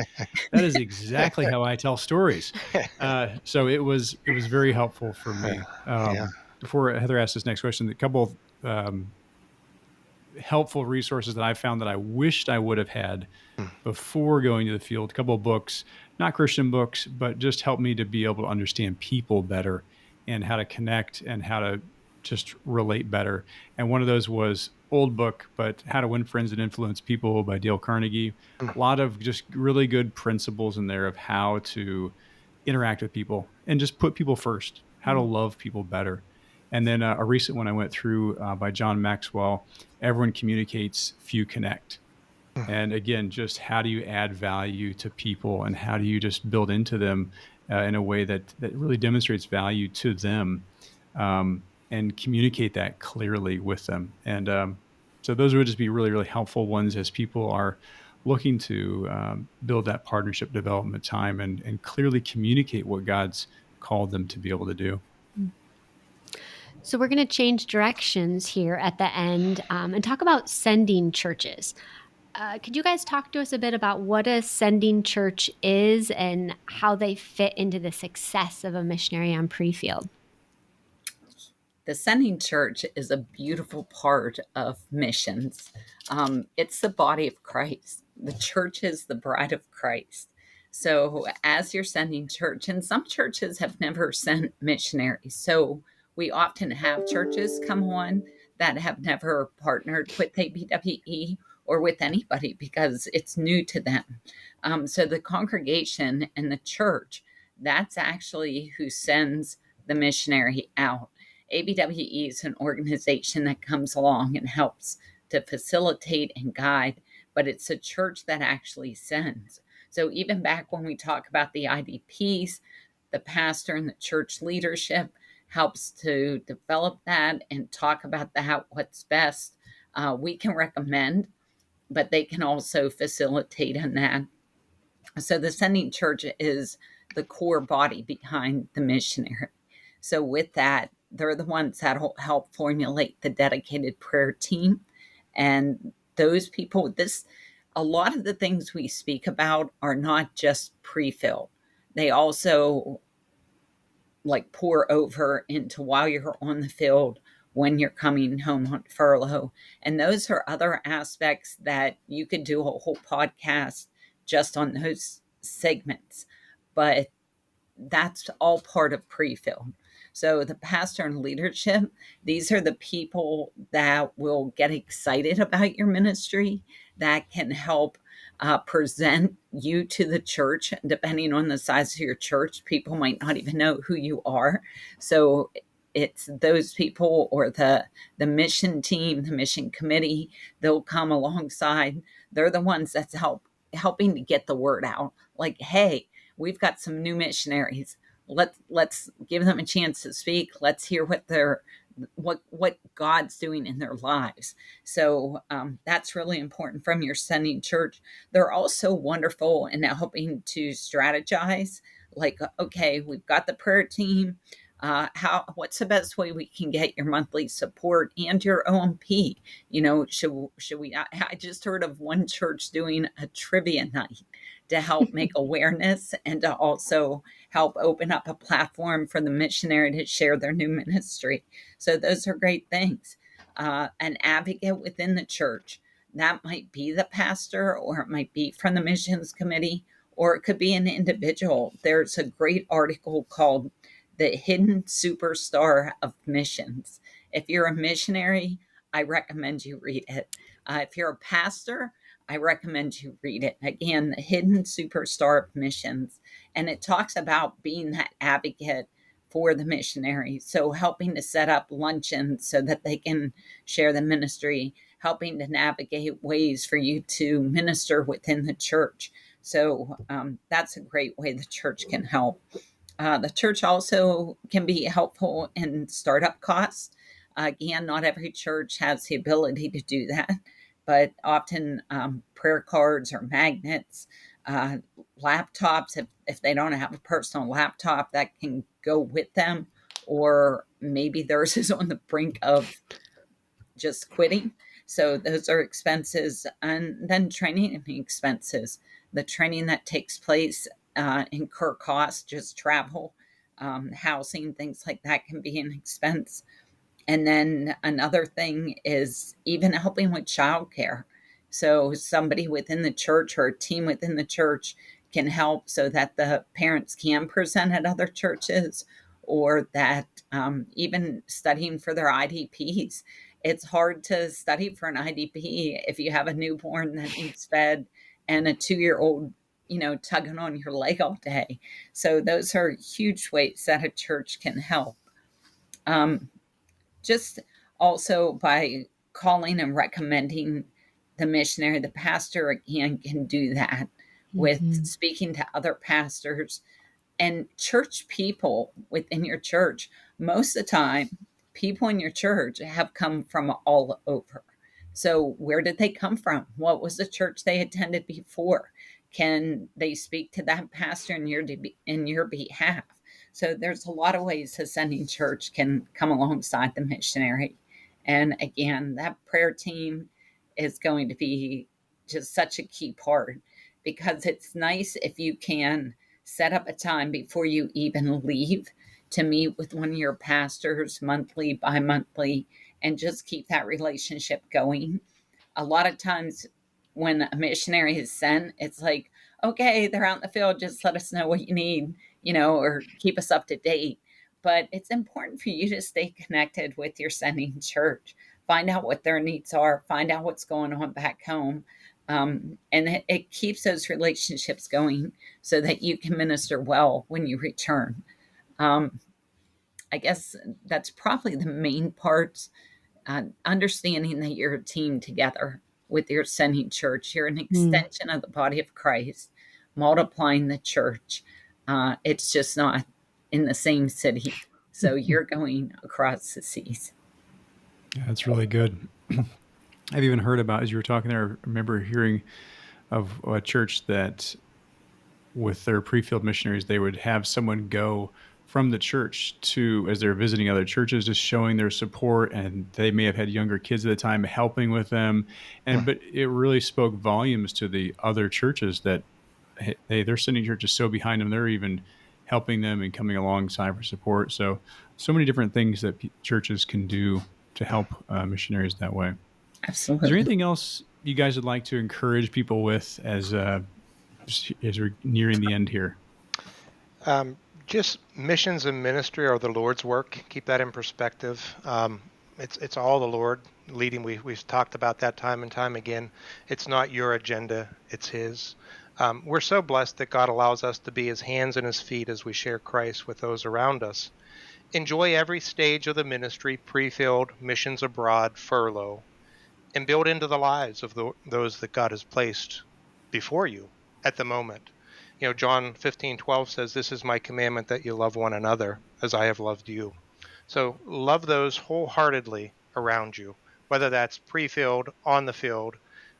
That is exactly how I tell stories. So it was very helpful for me. Yeah. Before Heather asked this next question, a couple of helpful resources that I found that I wished I would have had before going to the field. A couple of books, not Christian books, but just helped me to be able to understand people better and how to connect and how to just relate better. And one of those was old book, but How to Win Friends and Influence People by Dale Carnegie. A lot of just really good principles in there of how to interact with people and just put people first, how to love people better. And then a recent one I went through by John Maxwell, Everyone Communicates, Few Connect. And again, just how do you add value to people and how do you just build into them in a way that really demonstrates value to them and communicate that clearly with them. And so those would just be really, really helpful ones as people are looking to build that partnership development time and clearly communicate what God's called them to be able to do. So we're going to change directions here at the end and talk about sending churches. Could you guys talk to us a bit about what a sending church is and how they fit into the success of a missionary on pre-field? The sending church is a beautiful part of missions. It's the body of Christ. The church is the bride of Christ. So as you're sending church, and some churches have never sent missionaries. So we often have churches come on that have never partnered with ABWE or with anybody because it's new to them. So the congregation and the church, that's actually who sends the missionary out. ABWE is an organization that comes along and helps to facilitate and guide, but it's a church that actually sends. So even back when we talk about the IDPs, the pastor and the church leadership helps to develop that and talk about that, what's best. We can recommend, but they can also facilitate in that. So the sending church is the core body behind the missionary. So with that, they're the ones that help formulate the dedicated prayer team. And those people, a lot of the things we speak about are not just pre-filled. They also like pour over into while you're on the field, when you're coming home on furlough. And those are other aspects that you could do a whole podcast just on those segments. But that's all part of pre-fill. So the pastor and leadership, these are the people that will get excited about your ministry, that can help present you to the church. Depending on the size of your church, people might not even know who you are. So it's those people, or the mission team, the mission committee, they'll come alongside. They're the ones that's helping to get the word out. Like, hey, we've got some new missionaries. Let's give them a chance to speak. Let's hear what God's doing in their lives. So that's really important from your sending church. They're also wonderful in helping to strategize. Like, okay, we've got the prayer team. What's the best way we can get your monthly support and your OMP? Should we? I just heard of one church doing a trivia night to help make awareness and to also help open up a platform for the missionary to share their new ministry. So those are great things. An advocate within the church, that might be the pastor, or it might be from the missions committee, or it could be an individual. There's a great article called The Hidden Superstar of Missions. If you're a missionary, I recommend you read it. If you're a pastor, I recommend you read it. Again, The Hidden Superstar of Missions. And it talks about being that advocate for the missionary. So helping to set up luncheons so that they can share the ministry, helping to navigate ways for you to minister within the church. So that's a great way the church can help. The church also can be helpful in startup costs. Again, not every church has the ability to do that, but often prayer cards or magnets, laptops, if they don't have a personal laptop, that can go with them, or maybe theirs is on the brink of just quitting. So those are expenses. And then training expenses. The training that takes place incur costs, just travel, housing, things like that can be an expense. And then another thing is even helping with childcare. So somebody within the church or a team within the church can help so that the parents can present at other churches, or that even studying for their IDPs. It's hard to study for an IDP if you have a newborn that needs fed and a 2-year-old, tugging on your leg all day. So those are huge ways that a church can help. Just also by calling and recommending the missionary, the pastor again can do that with speaking to other pastors and church people within your church. Most of the time, people in your church have come from all over. So where did they come from? What was the church they attended before? Can they speak to that pastor in your behalf? So there's a lot of ways a sending church can come alongside the missionary. And again, that prayer team is going to be just such a key part, because it's nice if you can set up a time before you even leave to meet with one of your pastors monthly, bi-monthly, and just keep that relationship going. A lot of times when a missionary is sent, it's like, okay, they're out in the field, just let us know what you need, or keep us up to date. But it's important for you to stay connected with your sending church, find out what their needs are, find out what's going on back home. And it keeps those relationships going so that you can minister well when you return. I guess that's probably the main part. Understanding that you're a team together with your sending church. You're an Mm. extension of the body of Christ, multiplying the church. It's just not in the same city. So you're going across the seas. Yeah, that's really good. I've even heard about, as you were talking there, I remember hearing of a church that with their pre-field missionaries, they would have someone go from the church to, as they're visiting other churches, just showing their support. And they may have had younger kids at the time helping with them. But it really spoke volumes to the other churches that, hey, their sending church is so behind them. They're even helping them and coming alongside for support. So many different things that churches can do to help missionaries that way. Is there Absolutely. anything else you guys would like to encourage people with as we're nearing the end here? Just missions and ministry are the Lord's work. Keep that in perspective. It's all the Lord leading. We've talked about that time and time again. It's not your agenda; it's His. We're so blessed that God allows us to be His hands and His feet as we share Christ with those around us. Enjoy every stage of the ministry: pre-field, missions abroad, furlough, and build into the lives of those that God has placed before you at the moment. John 15:12 says, "This is my commandment, that you love one another as I have loved you." So love those wholeheartedly around you, whether that's pre-field, on the field,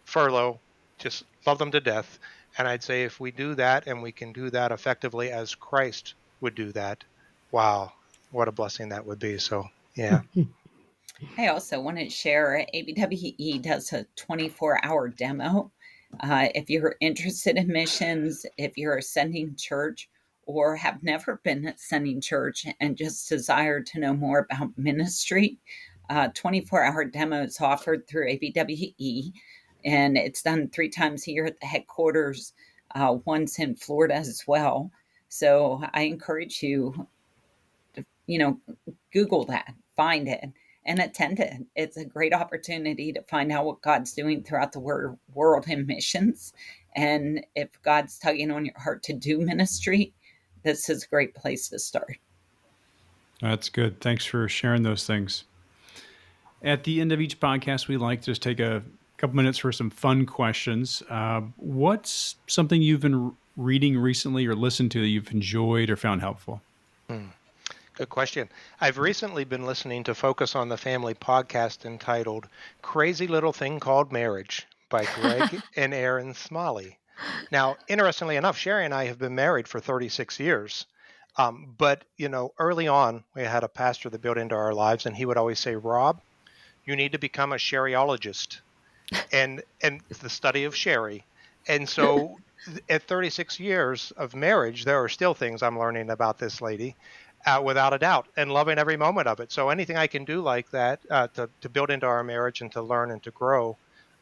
furlough, just love them to death. And I'd say if we do that, and we can do that effectively as Christ would do that, wow, what a blessing that would be. So, yeah. I also want to share ABWE does a 24-hour demo. If you're interested in missions, if you're a sending church or have never been at sending church and just desire to know more about ministry, 24-hour demo is offered through ABWE, and it's done 3 times a year at the headquarters, once in Florida as well. So I encourage you to, Google that, find it, and attend it. It's a great opportunity to find out what God's doing throughout the world in missions. And if God's tugging on your heart to do ministry, this is a great place to start. That's good. Thanks for sharing those things. At the end of each podcast, we like to just take a couple minutes for some fun questions. What's something you've been reading recently or listened to that you've enjoyed or found helpful? Good question. I've recently been listening to Focus on the Family podcast entitled Crazy Little Thing Called Marriage by Greg and Erin Smalley. Now, interestingly enough, Sherry and I have been married for 36 years. But, early on, we had a pastor that built into our lives, and he would always say, "Rob, you need to become a Sherryologist," and the study of Sherry. And so at 36 years of marriage, there are still things I'm learning about this lady, without a doubt, and loving every moment of it. So anything I can do like that, to build into our marriage and to learn and to grow,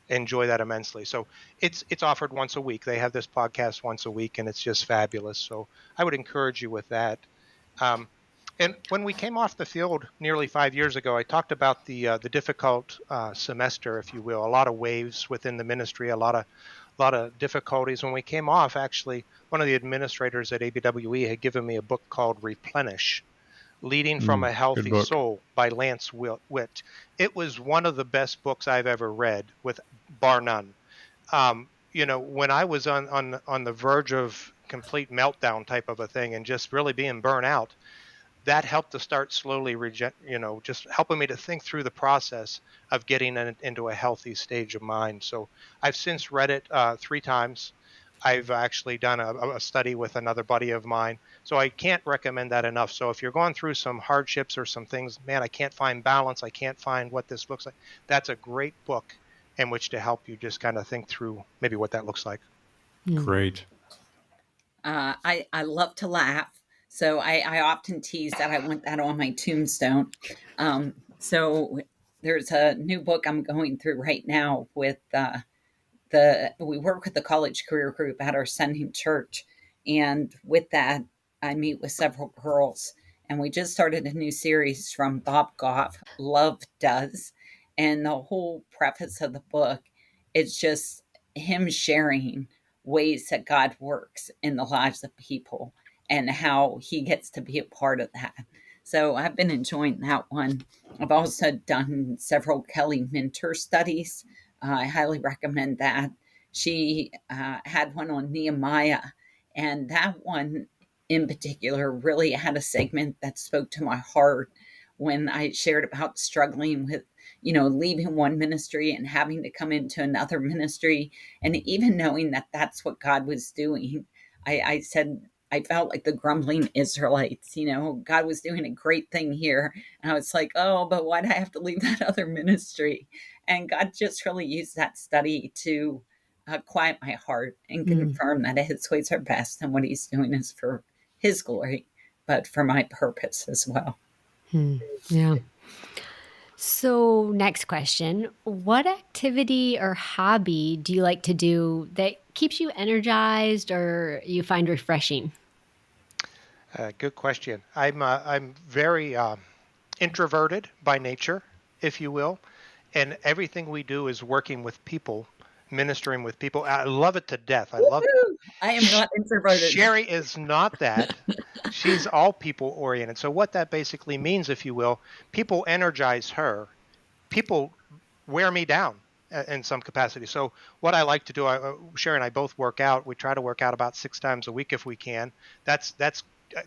enjoy that immensely. So it's offered once a week. They have this podcast once a week, and it's just fabulous. So I would encourage you with that. And when we came off the field nearly 5 years ago, I talked about the difficult semester, if you will, a lot of waves within the ministry, a lot of difficulties. When we came off, actually, one of the administrators at ABWE had given me a book called Replenish: Leading from a Good Healthy book. Soul by Lance Witt. It was one of the best books I've ever read, with bar none. When I was on the verge of complete meltdown type of a thing and just really being burnt out, that helped to start slowly just helping me to think through the process of getting into a healthy stage of mind. So I've since read it 3 times. I've actually done a study with another buddy of mine. So I can't recommend that enough. So if you're going through some hardships or some things, man, I can't find balance, I can't find what this looks like, that's a great book in which to help you just kind of think through maybe what that looks like. Great. I love to laugh. So I often tease that I want that on my tombstone. So there's a new book I'm going through right now with we work with the college career group at our sending church. And with that, I meet with several girls. And we just started a new series from Bob Goff, Love Does. And the whole preface of the book is just him sharing ways that God works in the lives of people and how he gets to be a part of that. So I've been enjoying that one. I've also done several Kelly Minter studies. I highly recommend that. She had one on Nehemiah, and that one in particular really had a segment that spoke to my heart when I shared about struggling with, leaving one ministry and having to come into another ministry, and even knowing that that's what God was doing. I said, I felt like the grumbling Israelites. God was doing a great thing here. And I was like, oh, but why do I have to leave that other ministry? And God just really used that study to quiet my heart and confirm that his ways are best and what he's doing is for his glory, but for my purpose as well. Yeah. So, next question. What activity or hobby do you like to do that keeps you energized or you find refreshing? Good question. I'm very introverted by nature, if you will, and everything we do is working with people, ministering with people. I love it to death. I love. Woo-hoo! I am not introverted. Sherry is not that. She's all people oriented. So what that basically means, if you will, people energize her. People wear me down in some capacity. So what I like to do, Sherry and I both work out. We try to work out about 6 times a week if we can. That's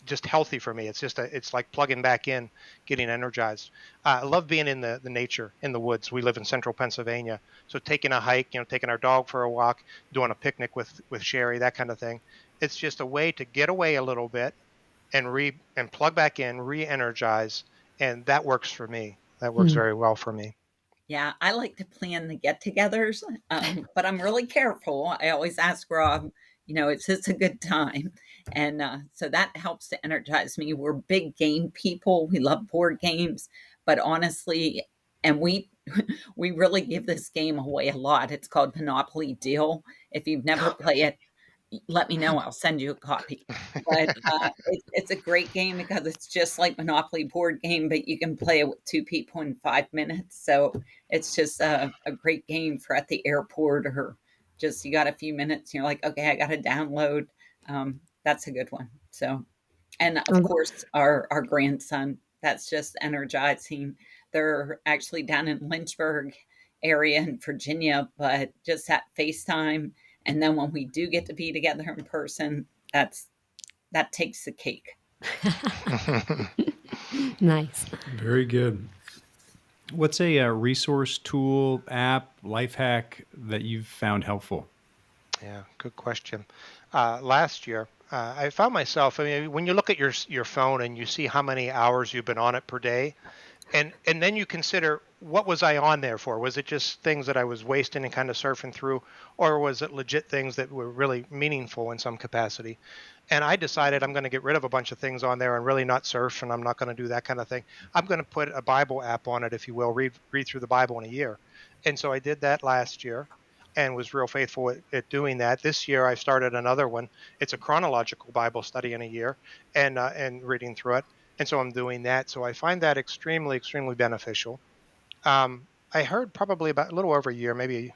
just healthy for me. It's like plugging back in, getting energized. I love being in the nature, in the woods. We live in central Pennsylvania, so taking a hike, taking our dog for a walk, doing a picnic with Sherry, that kind of thing. It's just a way to get away a little bit and plug back in, re-energize, and that works for me. That works very well for me. Yeah, I like to plan the get-togethers, but I'm really careful. I always ask Rob, is this a good time? And so that helps to energize me. We're big game people. We love board games, but honestly, and we we really give this game away a lot. It's called Monopoly Deal. If you've never played it, let me know. I'll send you a copy. But it's a great game because it's just like Monopoly board game, but you can play it with two people in 5 minutes. So it's just a great game for at the airport or just you got a few minutes. You're like, okay, I got to download. That's a good one. So, and of course, our grandson. That's just energizing. They're actually down in Lynchburg area in Virginia, but just that FaceTime. And then when we do get to be together in person, that takes the cake. Nice. Very good. What's a resource, tool, app, life hack that you've found helpful? Yeah, good question. Last year, I found myself. I mean, when you look at your phone and you see how many hours you've been on it per day, and then you consider what was I on there for? Was it just things that I was wasting and kind of surfing through, or was it legit things that were really meaningful in some capacity? And I decided I'm going to get rid of a bunch of things on there and really not surf, and I'm not going to do that kind of thing. I'm going to put a Bible app on it, if you will, read through the Bible in a year. And so I did that last year and was real faithful at doing that. This year I started another one. It's a chronological Bible study in a year and reading through it. And so I'm doing that. So I find that extremely, extremely beneficial. I heard probably about a little over a year, maybe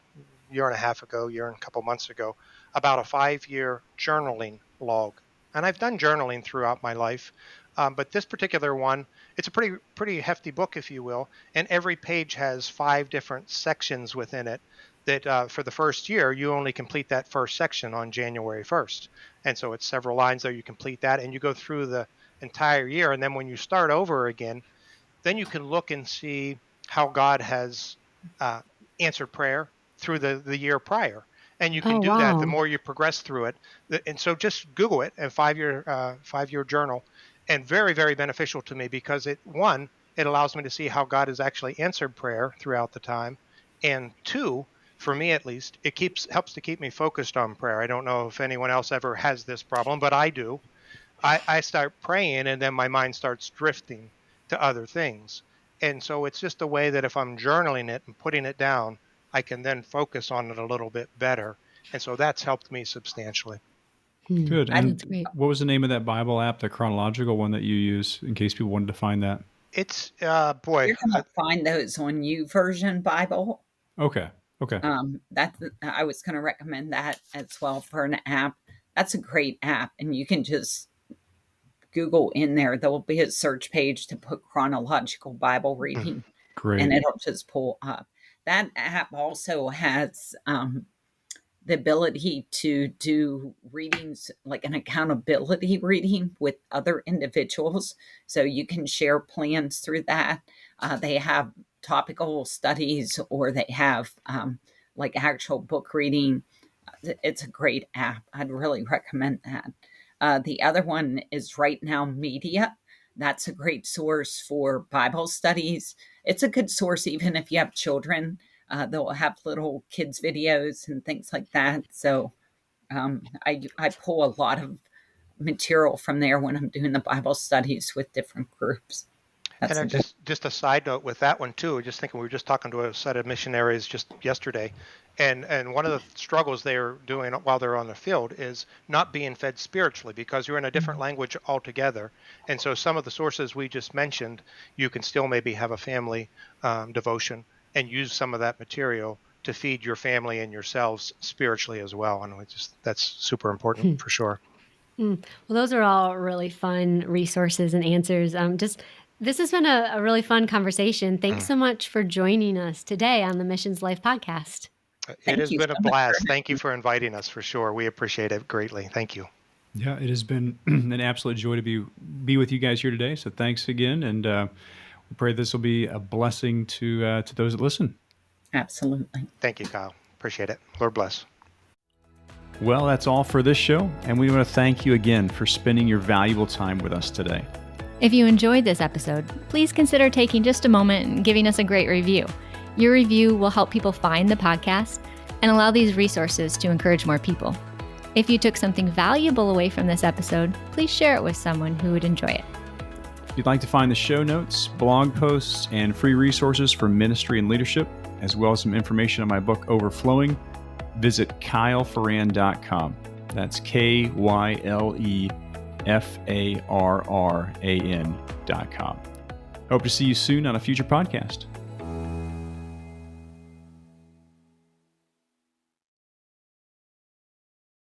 a year and a half ago, year and a couple months ago, about a 5-year journaling log. And I've done journaling throughout my life. But this particular one, it's a pretty hefty book, if you will. And every page has 5 different sections within it that for the first year, you only complete that first section on January 1st. And so it's several lines there. You complete that and you go through the entire year. And then when you start over again, then you can look and see how God has answered prayer through the year prior. And you can do that the more you progress through it. And so just Google it and 5-year journal, and very, very beneficial to me because it allows me to see how God has actually answered prayer throughout the time. And 2, for me at least, it helps to keep me focused on prayer. I don't know if anyone else ever has this problem, but I do. I start praying and then my mind starts drifting to other things. And so it's just a way that if I'm journaling it and putting it down, I can then focus on it a little bit better. And so that's helped me substantially. Good. That's And great. what was the name of that Bible app, the chronological one that you use, in case people wanted to find that? It's You're gonna find those on YouVersion Bible. Okay. I was going to recommend that as well for an app. That's a great app, and you can just Google in there, there will be a search page to put chronological Bible reading, Great. and it'll just pull up. That app also has the ability to do readings, like an accountability reading with other individuals. So you can share plans through that. They have topical studies, or they have like actual book reading. It's a great app. I'd really recommend that. The other one is Right Now Media. That's a great source for Bible studies. It's a good source even if you have children. They'll have little kids videos and things like that. So I pull a lot of material from there when I'm doing the Bible studies with different groups. That's And just a side note with that one too, just thinking, we were just talking to a set of missionaries just yesterday, and one of the struggles they're doing while they're on the field is not being fed spiritually, because you're in a different language altogether. And so some of the sources we just mentioned, you can still maybe have a family devotion and use some of that material to feed your family and yourselves spiritually as well. And that's super important for sure. Well, those are all really fun resources and answers. This has been a really fun conversation. Thanks so much for joining us today on the Missions Life podcast. It has been a blast. Thank you for inviting us, for sure. We appreciate it greatly. Thank you. Yeah, it has been an absolute joy to be with you guys here today. So thanks again, and we pray this will be a blessing to those that listen. Absolutely. Thank you, Kyle. Appreciate it. Lord bless. Well, that's all for this show, and we want to thank you again for spending your valuable time with us today. If you enjoyed this episode, please consider taking just a moment and giving us a great review. Your review will help people find the podcast and allow these resources to encourage more people. If you took something valuable away from this episode, please share it with someone who would enjoy it. If you'd like to find the show notes, blog posts, and free resources for ministry and leadership, as well as some information on my book, Overflowing, visit kylefarran.com. That's KYLEFARRAN.com. Hope to see you soon on a future podcast.